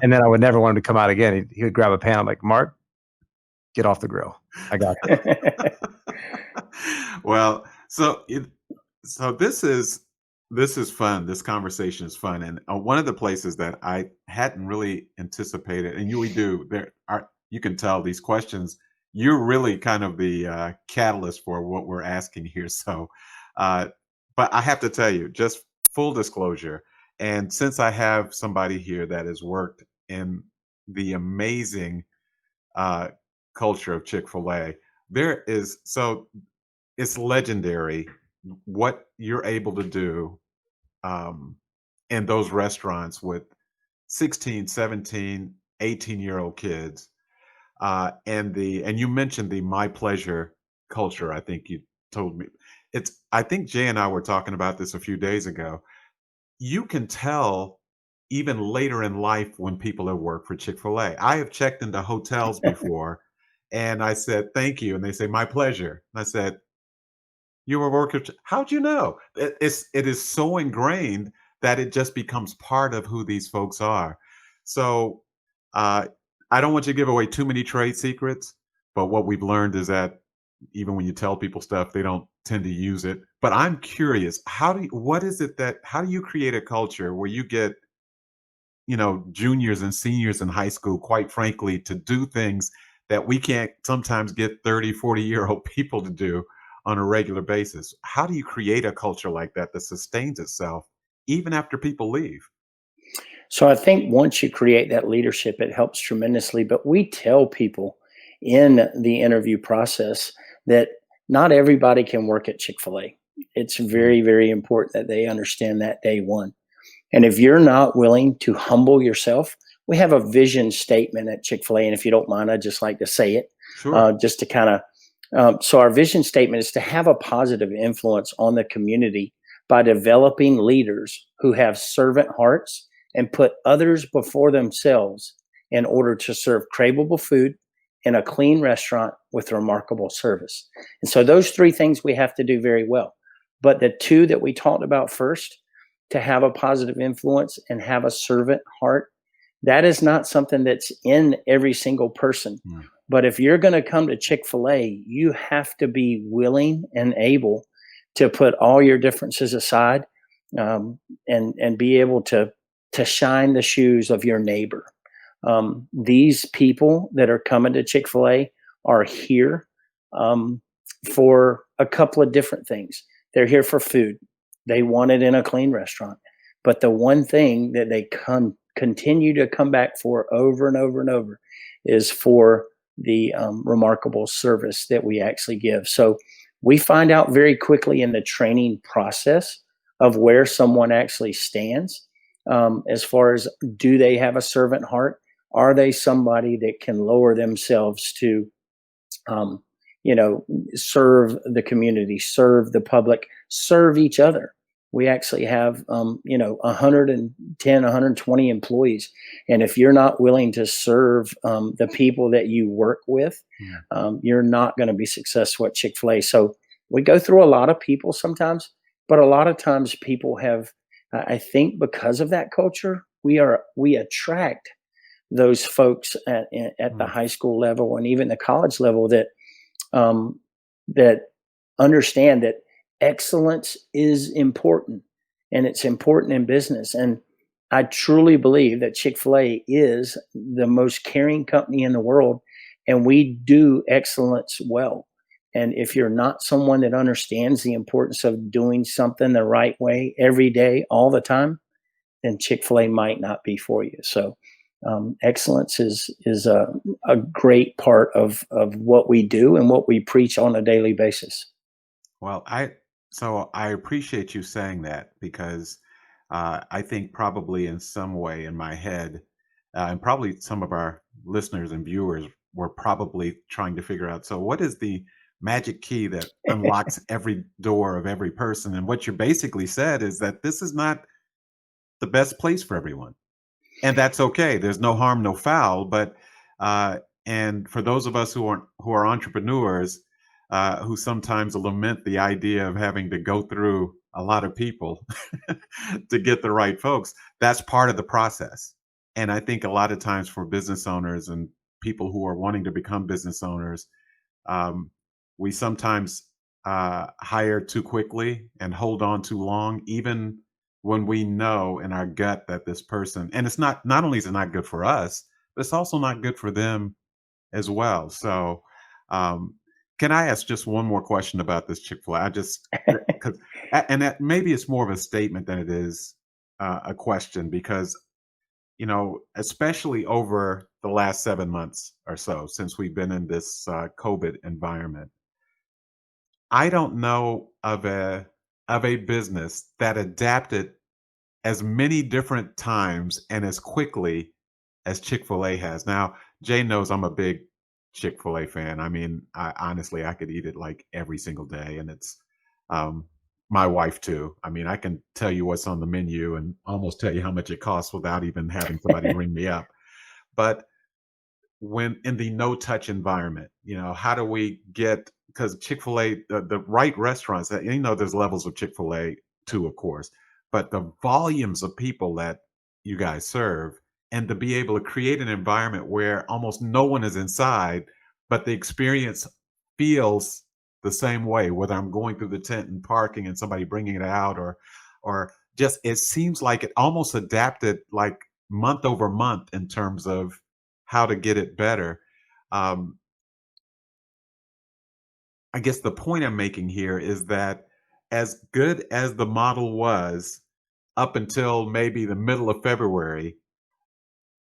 and then I would never want him to come out again. He would grab a pan. I'm like, Mark, get off the grill. I got it. Well, so this is fun. This conversation is fun, and one of the places that I hadn't really anticipated, and you can tell these questions. You're really kind of the catalyst for what we're asking here. So, but I have to tell you, just full disclosure, and since I have somebody here that has worked in the amazing culture of Chick-fil-A, it's legendary what you're able to do in those restaurants with 16, 17, 18-year-old kids. And you mentioned the my pleasure culture. I think you told me I think Jay and I were talking about this a few days ago. You can tell even later in life when people have worked for Chick-fil-A. I have checked into hotels before, and I said, thank you. And they say, my pleasure. And I said, You were working. How'd you know? It is so ingrained that it just becomes part of who these folks are. So uh, I don't want you to give away too many trade secrets, but what we've learned is that even when you tell people stuff, they don't tend to use it. But I'm curious, what is it that, how do you create a culture where you get, juniors and seniors in high school, quite frankly, to do things that we can't sometimes get 30, 40-year-old people to do on a regular basis? How do you create a culture like that that sustains itself even after people leave? So I think once you create that leadership, it helps tremendously. But we tell people in the interview process that not everybody can work at Chick-fil-A. It's Mm. very, very important that they understand that day one. And if you're not willing to humble yourself, we have a vision statement at Chick-fil-A. And if you don't mind, I'd just like to say it Sure. just to kind of. So, our vision statement is to have a positive influence on the community by developing leaders who have servant hearts and put others before themselves in order to serve craveable food in a clean restaurant with remarkable service. And so, those three things we have to do very well. But the two that we talked about first, to have a positive influence and have a servant heart, that is not something that's in every single person. Mm. But if you're going to come to Chick-fil-A, you have to be willing and able to put all your differences aside, and be able to shine the shoes of your neighbor. These people that are coming to Chick-fil-A are here um, for a couple of different things. They're here for food. They want it in a clean restaurant. But the one thing that they continue to come back for over and over and over is for the remarkable service that we actually give. So we find out very quickly in the training process of where someone actually stands, as far as, do they have a servant heart? Are they somebody that can lower themselves to, um, serve the community, serve the public, serve each other? We actually have, 110, 120 employees. And if you're not willing to serve the people that you work with, Mm. you're not going to be successful at Chick-fil-A. So we go through a lot of people sometimes, but a lot of times people have, I think because of that culture, we attract those folks at the Mm. high school level and even the college level um, that understand that excellence is important, and it's important in business. And I truly believe that Chick-fil-A is the most caring company in the world, and we do excellence well. And if you're not someone that understands the importance of doing something the right way every day, all the time, then Chick-fil-A might not be for you. So excellence is a great part of what we do and what we preach on a daily basis. Well, I appreciate you saying that because I think probably in some way in my head, and probably some of our listeners and viewers were probably trying to figure out. So, what is the magic key that unlocks every door of every person? And what you basically said is that this is not the best place for everyone, and that's okay. There's no harm, no foul. But and for those of us who are entrepreneurs, who sometimes lament the idea of having to go through a lot of people to get the right folks, that's part of the process. And I think a lot of times for business owners and people who are wanting to become business owners, um, we sometimes hire too quickly and hold on too long, even when we know in our gut that this person, and it's not only is it not good for us, but it's also not good for them as well. So, um, can I ask just one more question about this Chick-fil-A? I just because, and that maybe it's more of a statement than it is a question, because especially over the last 7 months or so since we've been in this COVID environment, I don't know of a business that adapted as many different times and as quickly as Chick-fil-A has. Now, Jay knows I'm a big Chick-fil-A fan. I mean, I could eat it like every single day, and it's um, my wife too. I mean, I can tell you what's on the menu and almost tell you how much it costs without even having somebody ring me up. But when in the no touch environment? How do we get, because Chick-fil-A, the right restaurants, there's levels of Chick-fil-A too, of course, but the volumes of people that you guys serve, and to be able to create an environment where almost no one is inside, but the experience feels the same way, whether I'm going through the tent and parking and somebody bringing it out, or just, it seems like it almost adapted like month over month in terms of how to get it better. Um, I guess the point I'm making here is that as good as the model was up until maybe the middle of February,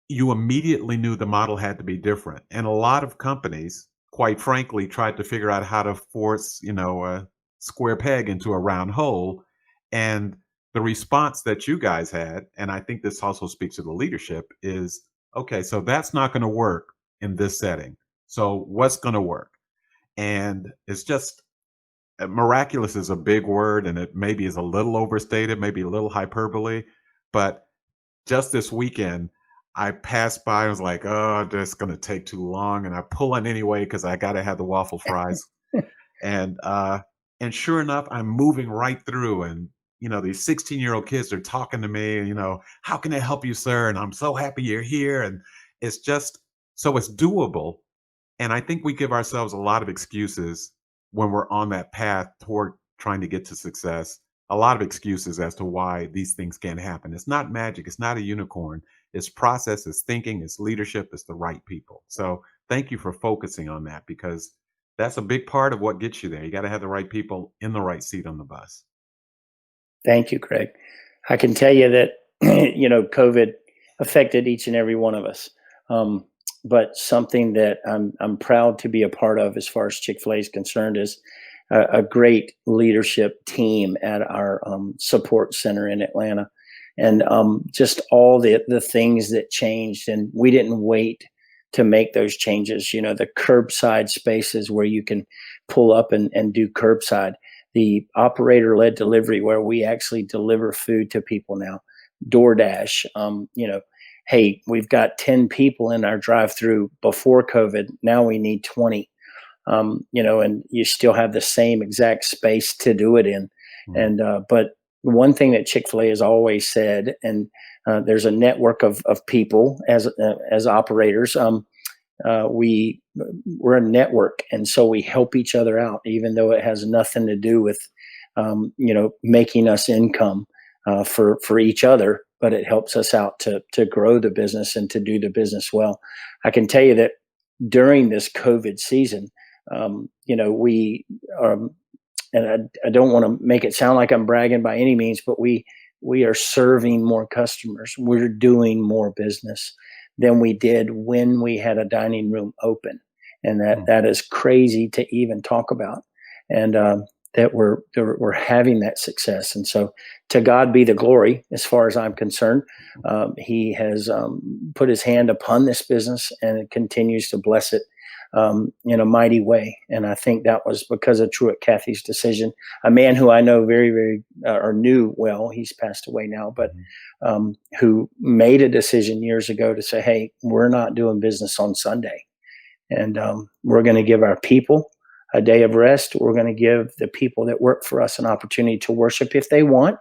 you immediately knew the model had to be different. And a lot of companies, quite frankly, tried to figure out how to force, a square peg into a round hole. And the response that you guys had, and I think this also speaks to the leadership, is okay, so that's not going to work in this setting. So what's going to work? And it's just, miraculous is a big word, and it maybe is a little overstated, maybe a little hyperbole, but just this weekend, I passed by. I was like, "Oh, that's going to take too long," and I pull in anyway because I got to have the waffle fries. and and sure enough, I'm moving right through, and these 16-year-old kids are talking to me. How can I help you, sir? And I'm so happy you're here, and it's just so it's doable. And I think we give ourselves a lot of excuses when we're on that path toward trying to get to success. A lot of excuses as to why these things can't happen. It's not magic. It's not a unicorn. It's process, it's thinking, it's leadership, it's the right people. So thank you for focusing on that, because that's a big part of what gets you there. You got to have the right people in the right seat on the bus. Thank you, Craig. I can tell you that, COVID affected each and every one of us. But something that I'm proud to be a part of as far as Chick-fil-A is concerned is a great leadership team at our support center in Atlanta. And just all the things that changed, and we didn't wait to make those changes. The curbside spaces where you can pull up and do curbside, the operator-led delivery where we actually deliver food to people now, DoorDash. Hey, we've got 10 people in our drive-through before COVID. Now we need 20. And you still have the same exact space to do it in. Mm. And but one thing that Chick-fil-A has always said, and there's a network of people as operators. We're a network, and so we help each other out, even though it has nothing to do with making us income for each other, but it helps us out to grow the business and to do the business well. I can tell you that during this COVID season, we and I don't want to make it sound like I'm bragging by any means, but we are serving more customers. We're doing more business than we did when we had a dining room open, and that is crazy to even talk about. And that we're having that success. And so to God be the glory, as far as I'm concerned. He has put his hand upon this business, and it continues to bless it in a mighty way. And I think that was because of Truett Cathy's decision, a man who I know very, very, or knew well, he's passed away now, but who made a decision years ago to say, hey, we're not doing business on Sunday. And we're going to give our people a day of rest. We're going to give the people that work for us an opportunity to worship if they want.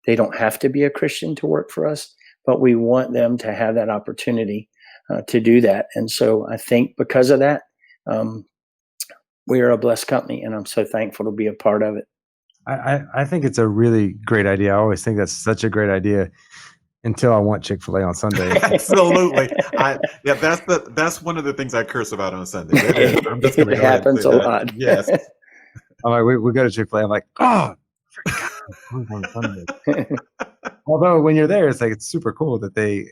They don't have to be a Christian to work for us, but we want them to have that opportunity to do that. And so I think because of that, we are a blessed company, and I'm so thankful to be a part of it. I think it's a really great idea. I always think that's such a great idea until I want Chick-fil-A on Sunday. Absolutely. That's one of the things I curse about on Sunday. I'm just It happens a lot. Yes. I'm like, we go to Chick-fil-A. I'm like, oh, I forgot on Sunday. Although when you're there, it's like, it's super cool that they,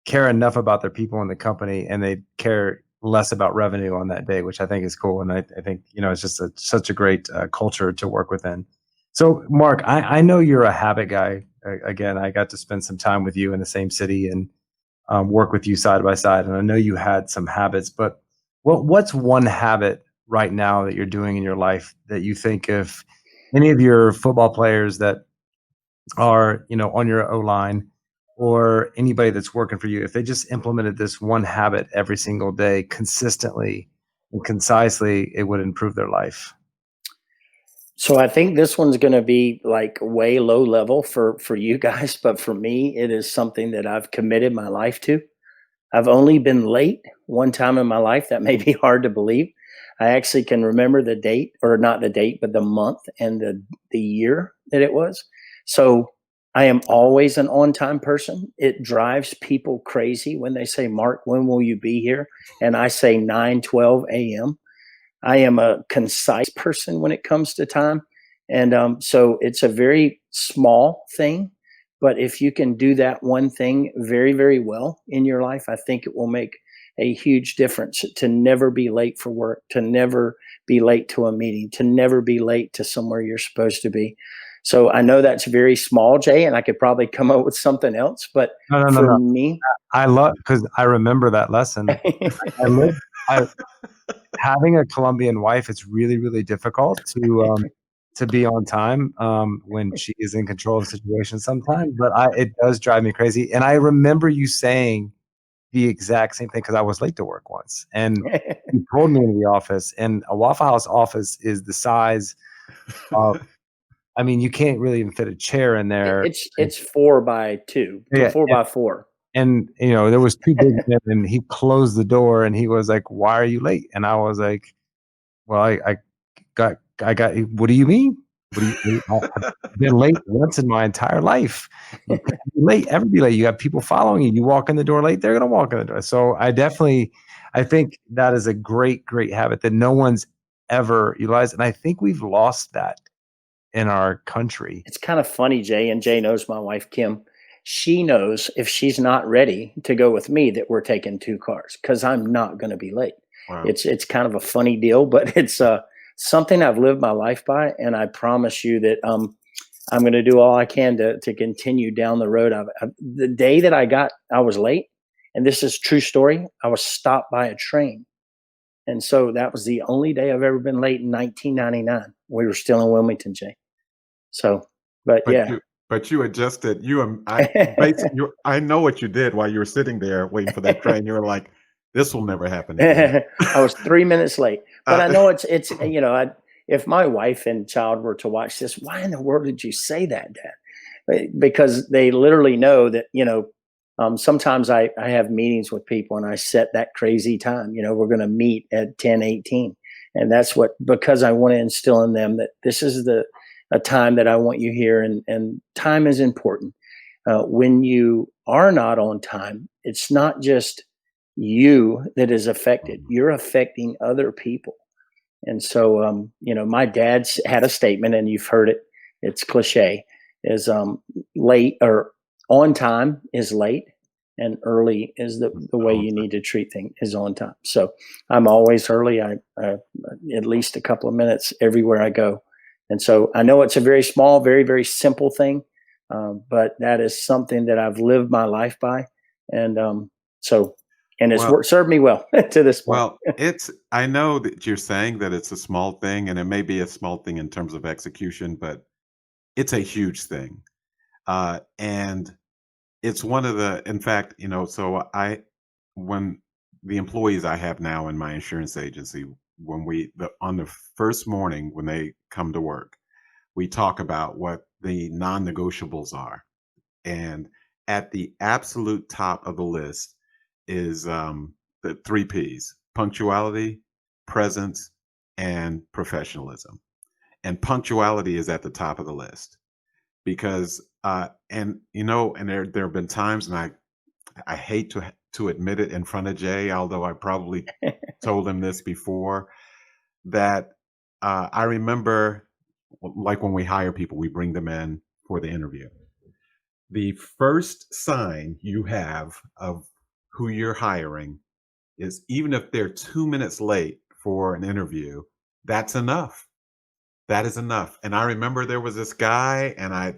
care enough about their people in the company, and they care less about revenue on that day, which I think is cool. And I think, it's just such a great culture to work within. So Mark, I know you're a habit guy. Again, I got to spend some time with you in the same city and work with you side by side. And I know you had some habits, but what's one habit right now that you're doing in your life that you think if any of your football players that are, on your O-line or anybody that's working for you, if they just implemented this one habit every single day consistently and concisely, it would improve their life? So I think this one's going to be like way low level for you guys, but for me, it is something that I've committed my life to. I've only been late one time in my life. That may be hard to believe. I actually can remember the date, or not the date, but the month and the year that it was. So I am always an on time person. It drives people crazy when they say, Mark, when will you be here? And I say 9:12 a.m. I am a concise person when it comes to time. And so it's a very small thing. But if you can do that one thing very, very well in your life, I think it will make a huge difference to never be late for work, to never be late to a meeting, to never be late to somewhere you're supposed to be. So I know that's very small, Jay, and I could probably come up with something else. But for me, I love, because I remember that lesson. I lived, I, having a Colombian wife, it's really, really difficult to be on time when she is in control of the situation sometimes. But it does drive me crazy. And I remember you saying the exact same thing, because I was late to work once, and you pulled me into the office. And a Waffle House office is the size of, I mean, you can't really even fit a chair in there. It's 4x2, Yeah, 4x4. And there was two big men, and he closed the door, and he was like, "Why are you late?" And I was like, "Well, I got. What do you mean? I've been late once in my entire life. You can't be late, ever be late. You have people following you. You walk in the door late, they're gonna walk in the door." So I think that is a great, great habit that no one's ever utilized, and I think we've lost that in our country. It's kind of funny, Jay, and Jay knows my wife, Kim. She knows if she's not ready to go with me that we're taking two cars, because I'm not going to be late. Wow. It's kind of a funny deal, but it's something I've lived my life by, and I promise you that I'm going to do all I can to continue down the road. The day that I was late, and this is true story, I was stopped by a train. And so that was the only day I've ever been late in 1999. We were still in Wilmington, Jay. So, but yeah. But you adjusted. I know what you did while you were sitting there waiting for that train. You were like, "This will never happen again." I was 3 minutes late, but I know it's if my wife and child were to watch this, why in the world did you say that, Dad? Because they literally know that sometimes I have meetings with people and I set that crazy time. We're going to meet at 10:18, and that's because I want to instill in them that this is a time that I want you here, and time is important. When you are not on time, it's not just you that is affected. You're affecting other people. And so, my dad's had a statement, and you've heard it. It's cliche, is late or on time is late, and early is the way you need to treat things is on time. So I'm always early. I at least a couple of minutes everywhere I go. And so I know it's a very small, very, very simple thing, but that is something that I've lived my life by. And it's served me well to this point. Well, I know that you're saying that it's a small thing, and it may be a small thing in terms of execution, but it's a huge thing. And it's one of in fact, so when the employees I have now in my insurance agency, on the first morning when they come to work, we talk about what the non-negotiables are. And at the absolute top of the list is the 3 P's: punctuality, presence, and professionalism. And punctuality is at the top of the list because, and there have been times, and I hate to admit it in front of Jay, although I probably told him this before, that I remember, like when we hire people, we bring them in for the interview. The first sign you have of who you're hiring is, even if they're 2 minutes late for an interview, that's enough. That is enough. And I remember there was this guy, and I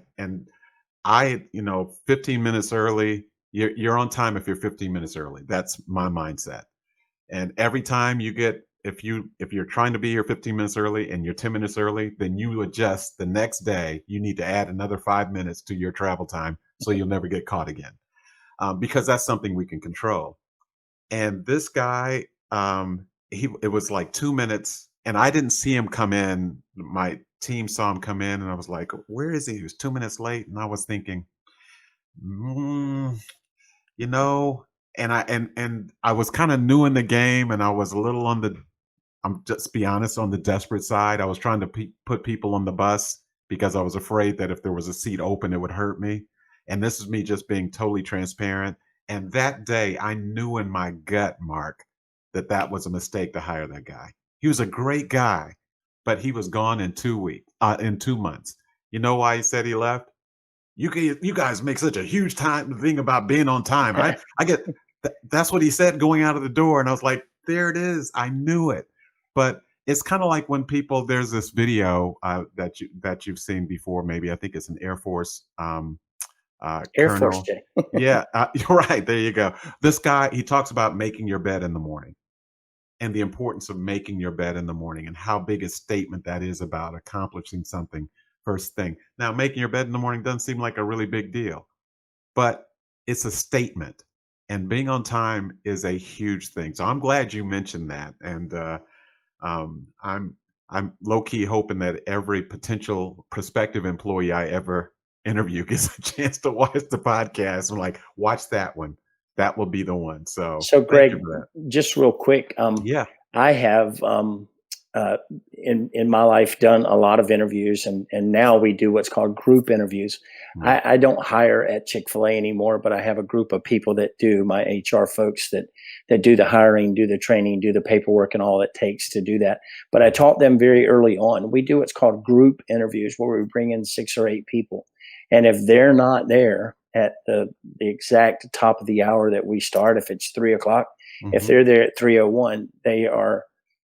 15 minutes early, you're on time if you're 15 minutes early. That's my mindset. And every time if you're trying to be here 15 minutes early and you're 10 minutes early, then you adjust the next day. You need to add another 5 minutes to your travel time so you'll never get caught again. because that's something we can control. And this guy, it was like 2 minutes, and I didn't see him come in. My team saw him come in, and I was like, "Where is he?" He was 2 minutes late, and I was thinking, mm, you know, and I was kind of new in the game, and I was a little on the, I'm just be honest, on the desperate side. I was trying to put people on the bus because I was afraid that if there was a seat open, it would hurt me. And this is me just being totally transparent. And that day, I knew in my gut, Mark, that that was a mistake to hire that guy. He was a great guy, but he was gone in 2 weeks, in 2 months. You know why he said he left? You guys make such a huge thing about being on time. I get that's what he said going out of the door, and I was like, there it is. I knew it. But it's kind of like when people, there's this video that you've seen before. Maybe I think it's an Air Force Air Force colonel. J. Yeah, you're right. There you go. This guy, he talks about making your bed in the morning and the importance of making your bed in the morning and how big a statement that is about accomplishing something first thing. Now, making your bed in the morning doesn't seem like a really big deal, but it's a statement. And being on time is a huge thing. So I'm glad you mentioned that. And I'm low key hoping that every potential prospective employee I ever interview gets a chance to watch the podcast. I'm like, watch that one. That will be the one. So So, thank you Greg, for just real quick, that. Yeah. I have in my life done a lot of interviews, and now we do what's called group interviews. Right. I don't hire at Chick-fil-A anymore, but I have a group of people that do, my HR folks that do the hiring, do the training, do the paperwork, and all it takes to do that. But I taught them very early on. We do what's called group interviews, where we bring in 6 or 8 people, and if they're not there at the exact top of the hour that we start, if it's 3 o'clock, if Mhm. they're there at 3:01, they are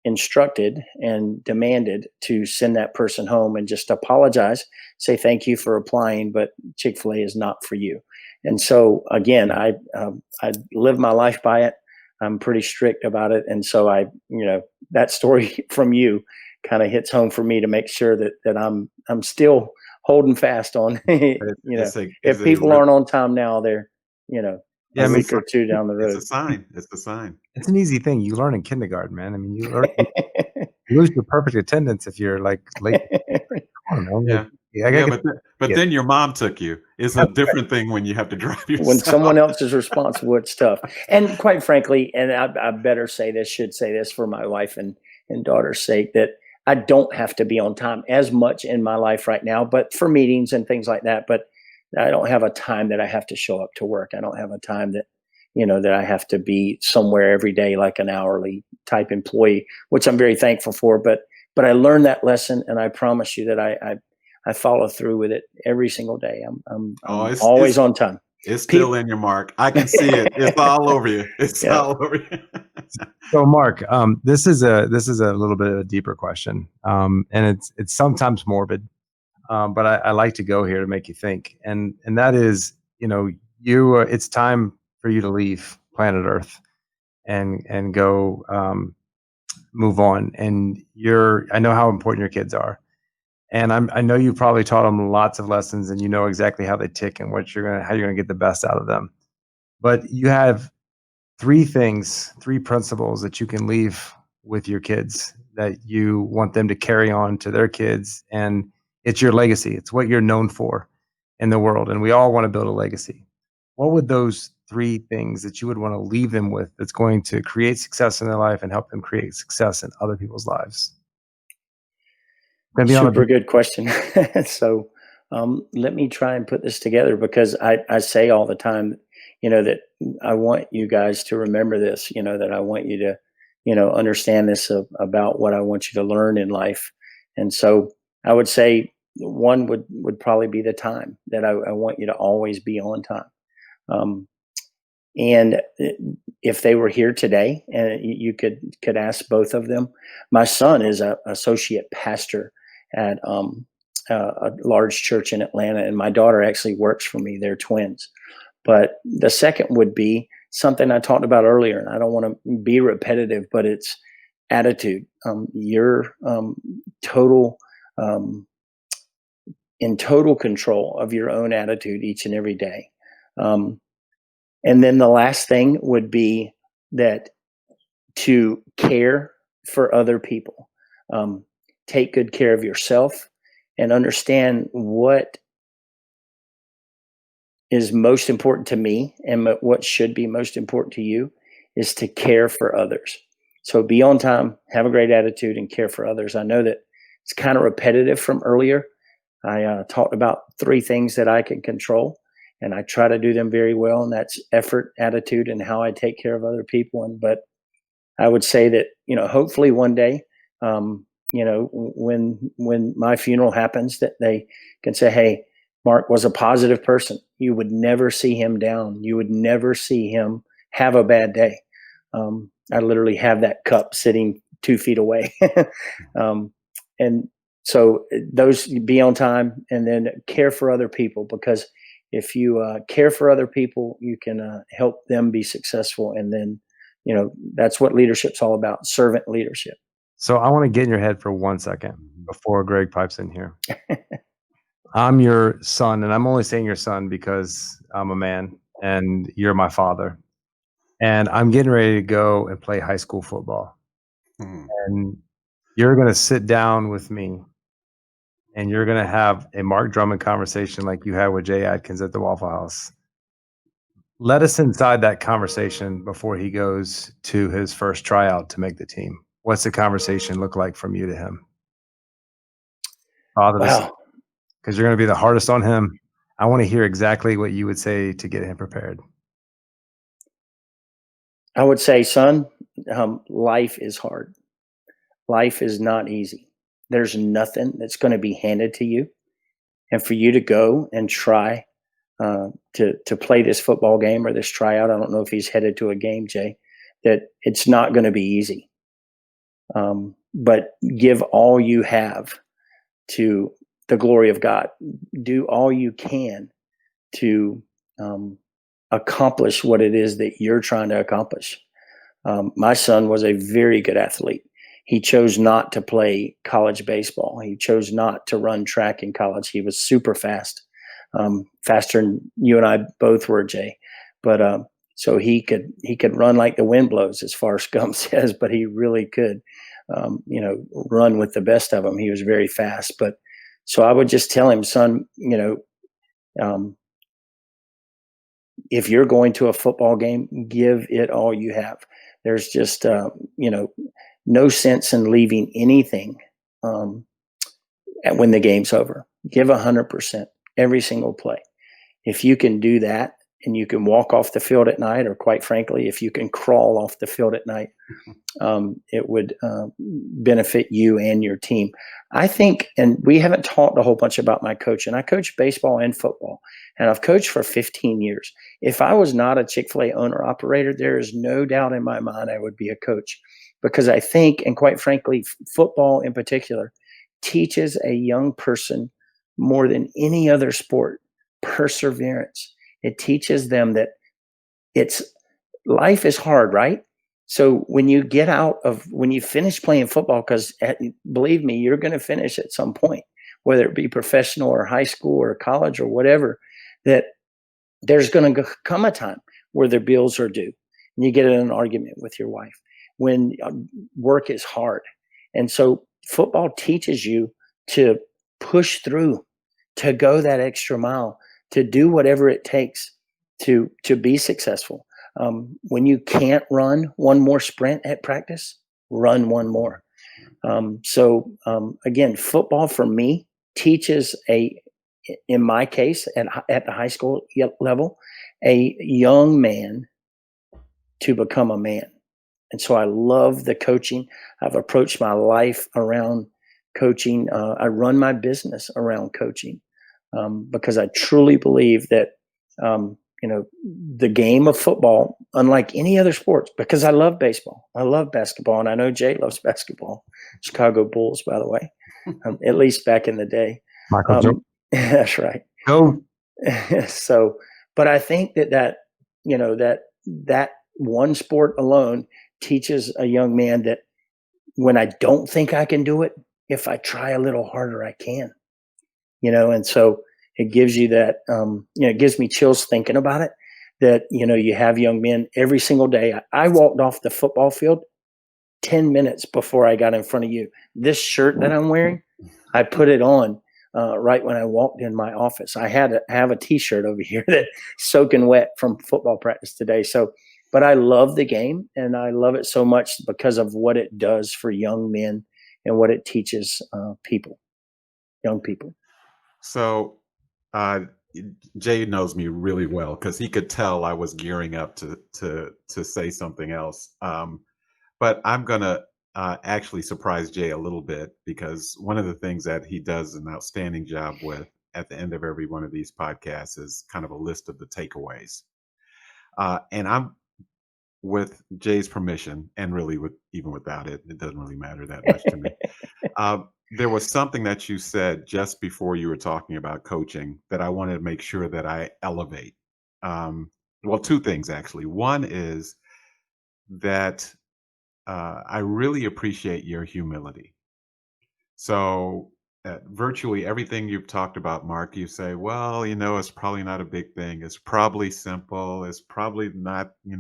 instructed and demanded to send that person home and just apologize, say thank you for applying, but Chick-fil-A is not for you. And so again, I live my life by it. I'm pretty strict about it, and so that story from you kind of hits home for me to make sure that I'm still holding fast on. It's If a people aren't on time now, they're Yeah, a I mean, week or two down the it's a road. sign. It's a sign. it's an easy thing. You learn in kindergarten, man. I mean, you lose your perfect attendance if you're like late. I don't know. Like, Yeah. yeah, I Yeah, gotta but get then your mom took you. It's a different thing when you have to drive When yourself. someone else is responsible, it's tough. And quite frankly, and I better should say this for my wife and daughter's sake, that I don't have to be on time as much in my life right now, but for meetings and things like that. But I don't have a time that I have to show up to work. I don't have a time that I have to be somewhere every day like an hourly type employee, which I'm very thankful for. But I learned that lesson, and I promise you that I follow through with it every single day. I'm Oh, always on time. it's still in your, Mark. I can see it. It's all over you. It's Yeah. all over you. So, Mark, this is a little bit of a deeper question, and it's sometimes morbid, but I like to go here to make you think, and that is, it's time for you to leave planet Earth and go move on, and I know how important your kids are, and I know you probably taught them lots of lessons, and you know exactly how they tick and how you're gonna get the best out of them, but you have 3 principles that you can leave with your kids that you want them to carry on to their kids. And it's your legacy. It's what you're known for in the world. And we all want to build a legacy. What would those 3 things that you would want to leave them with that's going to create success in their life and help them create success in other people's lives? Gonna be on Super good question. So let me try and put this together, because I say all the time, that I want you guys to remember this, that I want you to, understand this about what I want you to learn in life. And so I would say one would probably be the time, that I want you to always be on time. Um, and if they were here today, and you could ask both of them. My son is a associate pastor at a large church in Atlanta, and my daughter actually works for me. They're twins. But the second would be something I talked about earlier, and I don't want to be repetitive, but it's attitude. You're total in total control of your own attitude each and every day. And then the last thing would be that to care for other people. Take good care of yourself and understand what is most important to me and what should be most important to you is to care for others. So be on time, have a great attitude, and care for others. I know that it's kind of repetitive from earlier. I talked about 3 things that I can control, and I try to do them very well, and that's effort, attitude, and how I take care of other people. But I would say that, hopefully one day, when my funeral happens, that they can say, hey, Mark was a positive person. You would never see him down. You would never see him have a bad day. I literally have that cup sitting 2 feet away. And so those, be on time and then care for other people, because if you care for other people, you can help them be successful. And then, that's what leadership's all about, servant leadership. So I want to get in your head for 1 second before Greg pipes in here. I'm your son, and I'm only saying your son because I'm a man and you're my father. And I'm getting ready to go and play high school football. And you're going to sit down with me and you're going to have a Mark Drummond conversation like you had with Jay Atkins at the Waffle House. Let us inside that conversation before he goes to his first tryout to make the team. What's the conversation look like from you to him? Father, Wow. because you're going to be the hardest on him. I want to hear exactly what you would say to get him prepared. I would say, son, life is hard. Life is not easy. There's nothing that's going to be handed to you. And for you to go and try to play this football game or this tryout, I don't know if he's headed to a game, Jay, that it's not going to be easy. But give all you have to the glory of God. Do all you can to accomplish what it is that you're trying to accomplish. My son was a very good athlete. He chose not to play college baseball. He chose not to run track in college. He was super fast, faster than you and I both were, Jay. But so he could run like the wind blows, as far as Scum says. But he really could, run with the best of them. He was very fast. But so I would just tell him, son, if you're going to a football game, give it all you have. There's just no sense in leaving anything when the game's over. Give 100% every single play. If you can do that and you can walk off the field at night, or quite frankly, if you can crawl off the field at night, it would benefit you and your team. I think, and we haven't talked a whole bunch about my coaching. I coach baseball and football, and I've coached for 15 years. If I was not a Chick-fil-A owner-operator, there is no doubt in my mind I would be a coach, because I think, and quite frankly, football in particular teaches a young person more than any other sport perseverance. It teaches them that life is hard, right? So when you finish playing football, because believe me, you're going to finish at some point, whether it be professional or high school or college or whatever, that there's going to come a time where their bills are due and you get in an argument with your wife, when work is hard. And so football teaches you to push through, to go that extra mile, to do whatever it takes to be successful. When you can't run one more sprint at practice, run one more. Again, football for me teaches in my case, at the high school level, a young man to become a man. And so I love the coaching. I've approached my life around coaching. I run my business around coaching because I truly believe that, the game of football, unlike any other sports, because I love baseball, I love basketball, and I know Jay loves basketball. Chicago Bulls, by the way, at least back in the day. Michael Jordan. That's right. Go. So, but I think that one sport alone teaches a young man that when I don't think I can do it, if I try a little harder, I can, and so it gives you that, it gives me chills thinking about it. that, you have young men every single day. I walked off the football field 10 minutes before I got in front of you. This shirt that I'm wearing, I put it on right when I walked in my office. I have a T-shirt over here that's soaking wet from football practice today. So, but I love the game, and I love it so much because of what it does for young men and what it teaches young people. So, uh, Jay knows me really well because he could tell I was gearing up to say something else. But I'm gonna actually surprise Jay a little bit, because one of the things that he does an outstanding job with at the end of every one of these podcasts is kind of a list of the takeaways. And I'm, with Jay's permission, and really even without it, it doesn't really matter that much to me. There was something that you said just before you were talking about coaching that I wanted to make sure that I elevate. Well, two things actually. One is that I really appreciate your humility. So, virtually everything you've talked about, Mark, you say, well, it's probably not a big thing. It's probably simple. It's probably not, it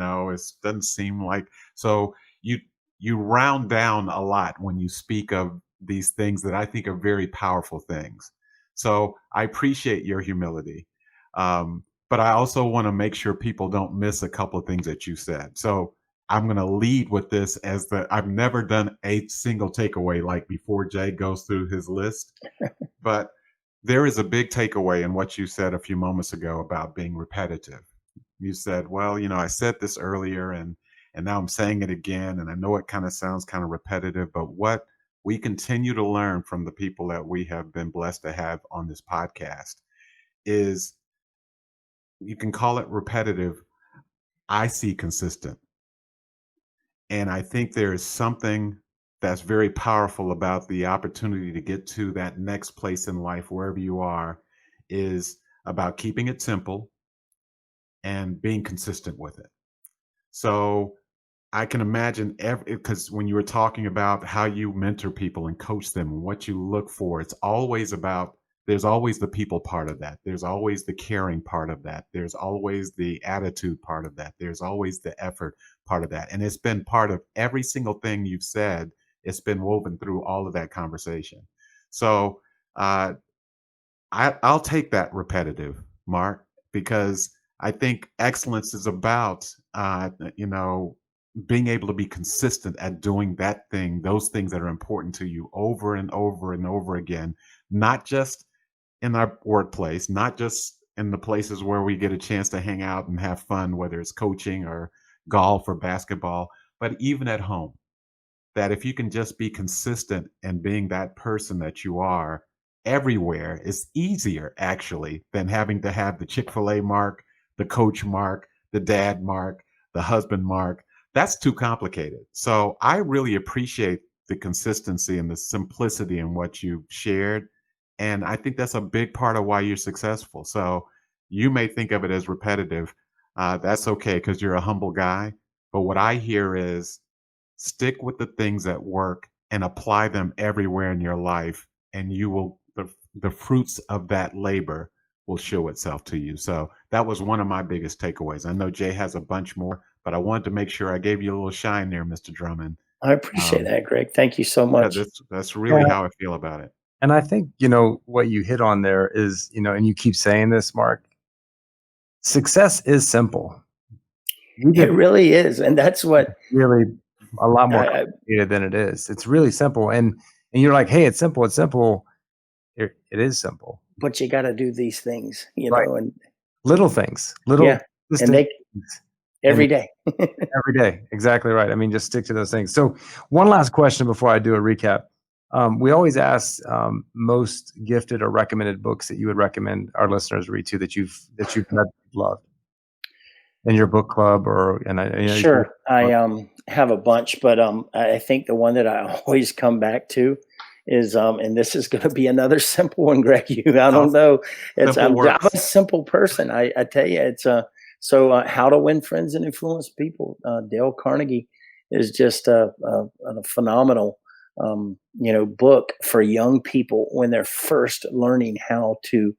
doesn't seem like. So you round down a lot when you speak of these things that I think are very powerful things. So I appreciate your humility. But I also want to make sure people don't miss a couple of things that you said. So I'm going to lead with this as I've never done a single takeaway like before Jay goes through his list, but there is a big takeaway in what you said a few moments ago about being repetitive. You said, well, I said this earlier and now I'm saying it again. And I know it kind of sounds kind of repetitive, but what we continue to learn from the people that we have been blessed to have on this podcast is, you can call it repetitive. I see consistent. And I think there is something that's very powerful about the opportunity to get to that next place in life, wherever you are, is about keeping it simple and being consistent with it. So I can imagine, because when you were talking about how you mentor people and coach them and what you look for, it's always about, there's always the people part of that. There's always the caring part of that. There's always the attitude part of that. There's always the effort part of that. And it's been part of every single thing you've said. It's been woven through all of that conversation. So I'll take that repetitive, Mark, because I think excellence is about, being able to be consistent at doing that thing, those things that are important to you over and over and over again, not just in our workplace, not just in the places where we get a chance to hang out and have fun, whether it's coaching or golf or basketball, but even at home. That if you can just be consistent and being that person that you are everywhere, is easier actually than having to have the Chick-fil-A Mark, the coach Mark, the dad Mark, the husband Mark. That's too complicated. So I really appreciate the consistency and the simplicity in what you've shared. And I think that's a big part of why you're successful. So you may think of it as repetitive. That's okay, because you're a humble guy. But what I hear is, stick with the things that work and apply them everywhere in your life, and you will, the fruits of that labor will show itself to you. So that was one of my biggest takeaways. I know Jay has a bunch more, but I wanted to make sure I gave you a little shine there, Mr. Drummond. I appreciate that, Greg. Thank you so much. That's really how I feel about it. And I think, what you hit on there is, and you keep saying this, Mark, success is simple. It really is. And that's what really a lot more complicated than it is. It's really simple. And you're like, hey, it's simple. It's simple. It is simple. But you got to do these things, Right. and little things, and they every day. Every day. Exactly right. I mean, just stick to those things. So one last question before I do a recap. We always ask most gifted or recommended books that you would recommend our listeners read to that you've read, loved in your book club, Sure. I have a bunch, but I think the one that I always come back to is and this is going to be another simple one, Greg. I don't know. I'm a simple person. I tell you, it's How to Win Friends and Influence People. Dale Carnegie is just a phenomenal book for young people when they're first learning how to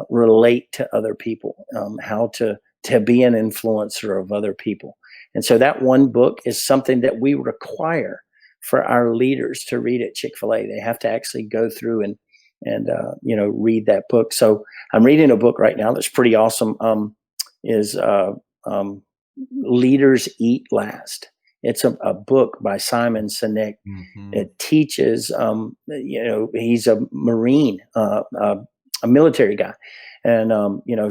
relate to other people, how to to be an influencer of other people. And so that one book is something that we require for our leaders to read at Chick-fil-A. They have to actually go through and read that book. So I'm reading a book right now that's pretty awesome. Is Leaders Eat Last. It's a book by Simon Sinek. Mm-hmm. It teaches, he's a Marine, a military guy. And,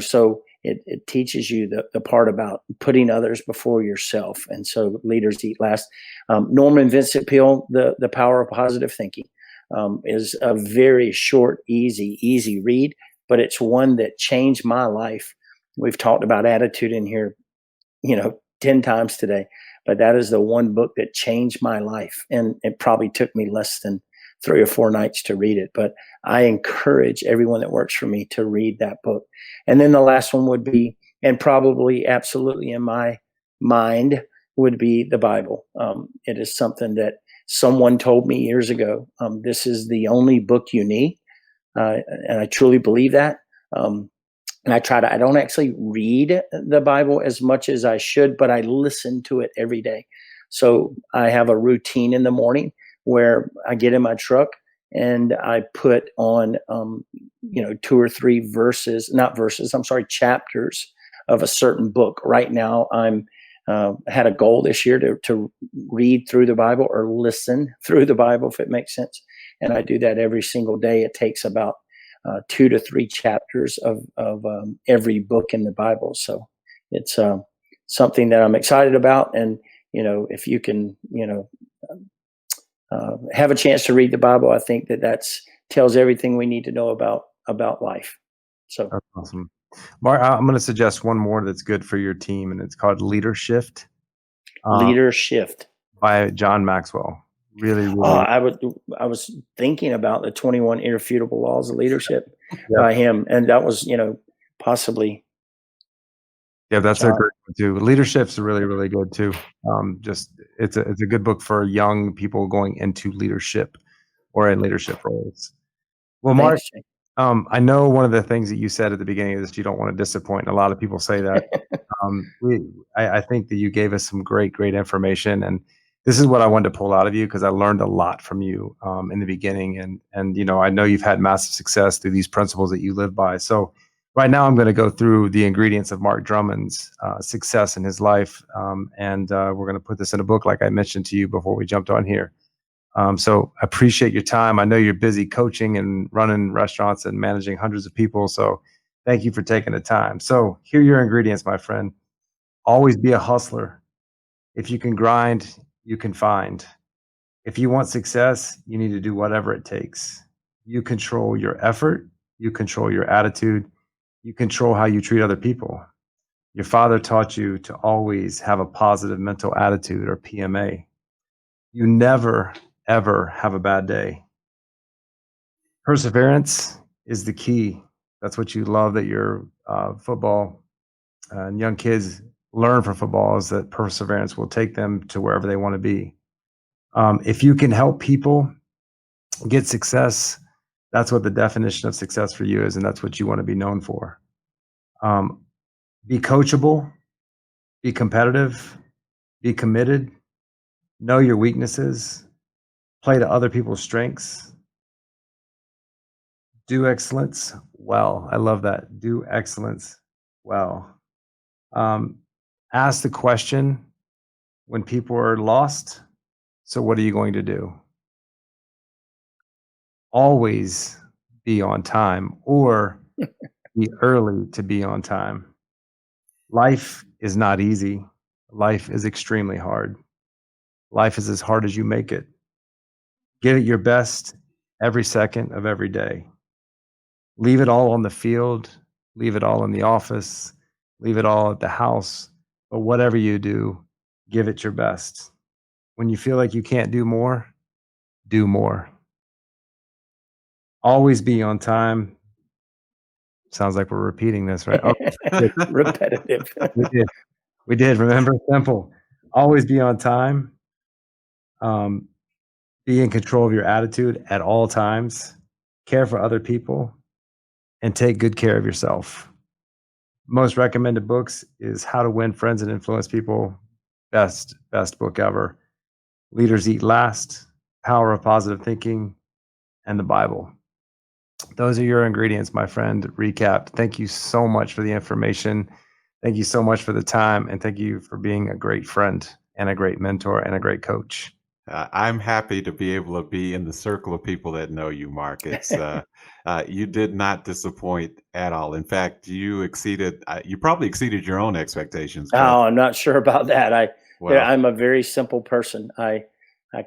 so it teaches you the part about putting others before yourself. And so Leaders Eat Last. Norman Vincent Peale, The Power of Positive Thinking, is a very short, easy read, but it's one that changed my life. We've talked about attitude in here, 10 times today, but that is the one book that changed my life. And it probably took me less than 3 or 4 nights to read it, but I encourage everyone that works for me to read that book. And then the last one would be, and probably absolutely in my mind, would be the Bible. It is something that someone told me years ago. This is the only book you need. And I truly believe that. And I don't actually read the Bible as much as I should, but I listen to it every day. So I have a routine in the morning where I get in my truck and I put on, 2 or 3 chapters of a certain book. Right now, I'm had a goal this year to read through the Bible or listen through the Bible, if it makes sense. And I do that every single day. It takes about 2 to 3 chapters of every book in the Bible. So it's something that I'm excited about. And, if you can, have a chance to read the Bible, I think that's tells everything we need to know about life. So That's awesome. Mark, I'm going to suggest one more that's good for your team, and it's called Leadership Leadership. by John Maxwell. Really, really. I was thinking about the 21 Irrefutable Laws of Leadership by him, and that was, possibly. Yeah, that's John. a great one too. Leadership's really, really good too. It's a good book for young people going into leadership or in leadership roles. Well, Mark, Thanks, Jake. I know one of the things that you said at the beginning of this, you don't want to disappoint. A lot of people say that. I think that you gave us some great information, and this is what I wanted to pull out of you because I learned a lot from you in the beginning, and I know you've had massive success through these principles that you live by. So right now, I'm going to go through the ingredients of Mark Drummond's success in his life, and we're going to put this in a book, like I mentioned to you before we jumped on here. So I appreciate your time. I know you're busy coaching and running restaurants and managing hundreds of people. So thank you for taking the time. So here are your ingredients, my friend. Always be a hustler. If you can grind, you can find. If you want success, you need to do whatever it takes. You control your effort. You control your attitude. You control how you treat other people. Your father taught you to always have a positive mental attitude, or PMA. You never, ever have a bad day. Perseverance is the key. That's what you love that your football and young kids learn from football, is that perseverance will take them to wherever they want to be. If you can help people get success, that's what the definition of success for you is, and that's what you want to be known for. Be coachable, be competitive, be committed, know your weaknesses, play to other people's strengths, do excellence well. I love that. Do excellence well. Ask the question when people are lost, so what are you going to do? Always be on time, or be early to be on time. Life is not easy. Life is extremely hard. Life is as hard as you make it. Give it your best every second of every day. Leave it all on the field. Leave it all in the office. Leave it all at the house. But whatever you do, give it your best. When you feel like you can't do more, do more. Always be on time. Sounds like we're repeating this, right? Oh, Repetitive. We did. Remember, simple. Always be on time. Be in control of your attitude at all times. Care for other people, and take good care of yourself. most recommended books is How to Win Friends and Influence People. Best book ever. Leaders Eat Last, Power of Positive Thinking, and the Bible. Those are your ingredients, my friend. Recapped. Thank you so much for the information. Thank you so much for the time. And thank you for being a great friend and a great mentor and a great coach. I'm happy to be able to be in the circle of people that know you, Mark. It's you did not disappoint at all. In fact, you probably exceeded your own expectations. Oh, I'm not sure about that. Well, I'm a very simple person. I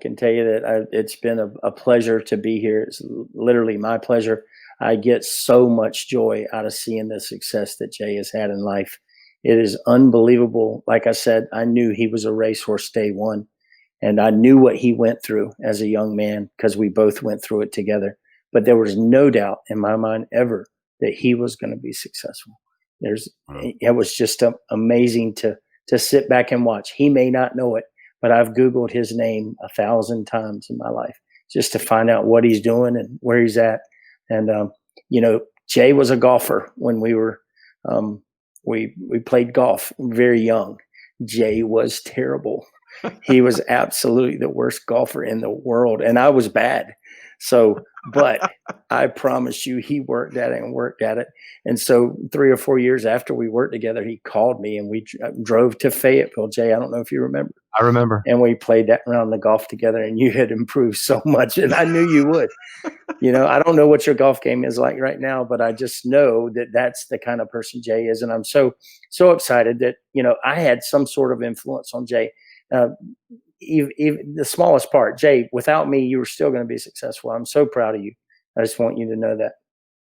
can tell you that it's been a pleasure to be here. It's literally my pleasure. I get so much joy out of seeing the success that Jay has had in life. It is unbelievable. Like I said, I knew he was a racehorse day one, and I knew what he went through as a young man because we both went through it together. But there was no doubt in my mind ever that he was going to be successful. It was just amazing to sit back and watch. He may not know it, but I've Googled his name 1,000 times in my life just to find out what he's doing and where he's at. And, Jay was a golfer when we were, we played golf very young. Jay was terrible. He was absolutely the worst golfer in the world. And I was bad. So, but I promise you, he worked at it. And so 3 or 4 years after we worked together, he called me and we drove to Fayetteville. Jay, I don't know if you remember. I remember. And we played that round of golf together, and you had improved so much. And I knew you would. I don't know what your golf game is like right now, but I just know that that's the kind of person Jay is. And I'm so excited that, I had some sort of influence on Jay. Even the smallest part, Jay, without me, you were still going to be successful. I'm so proud of you. I just want you to know that.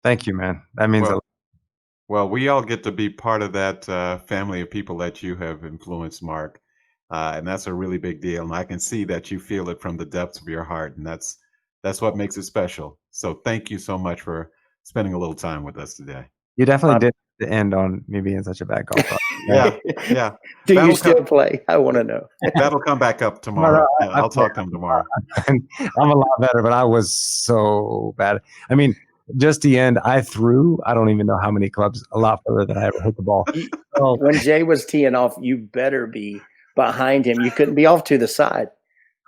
Thank you, man. That means a lot. Well, we all get to be part of that family of people that you have influenced, Mark. And that's a really big deal. And I can see that you feel it from the depths of your heart. And that's what makes it special. So thank you so much for spending a little time with us today. You definitely did to end on me being such a bad golfer. Yeah. Do you still play? I want to know. That'll come back up tomorrow. I'll talk to him tomorrow. I'm a lot better, but I was so bad. I mean, just the end, I don't even know how many clubs, a lot further than I ever hit the ball. When Jay was teeing off, you better be behind him. You couldn't be off to the side.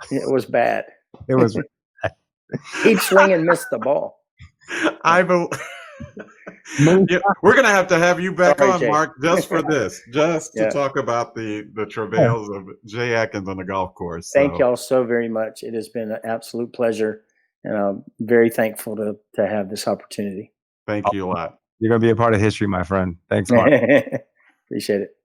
It was bad. It was. He'd swing and miss the ball. We're going to have you back on, Jay. Mark, just for this, to talk about the travails of Jay Atkins on the golf course. Thank y'all so very much. It has been an absolute pleasure, and I'm very thankful to have this opportunity. Thank you a lot. You're going to be a part of history, my friend. Thanks, Mark. Appreciate it.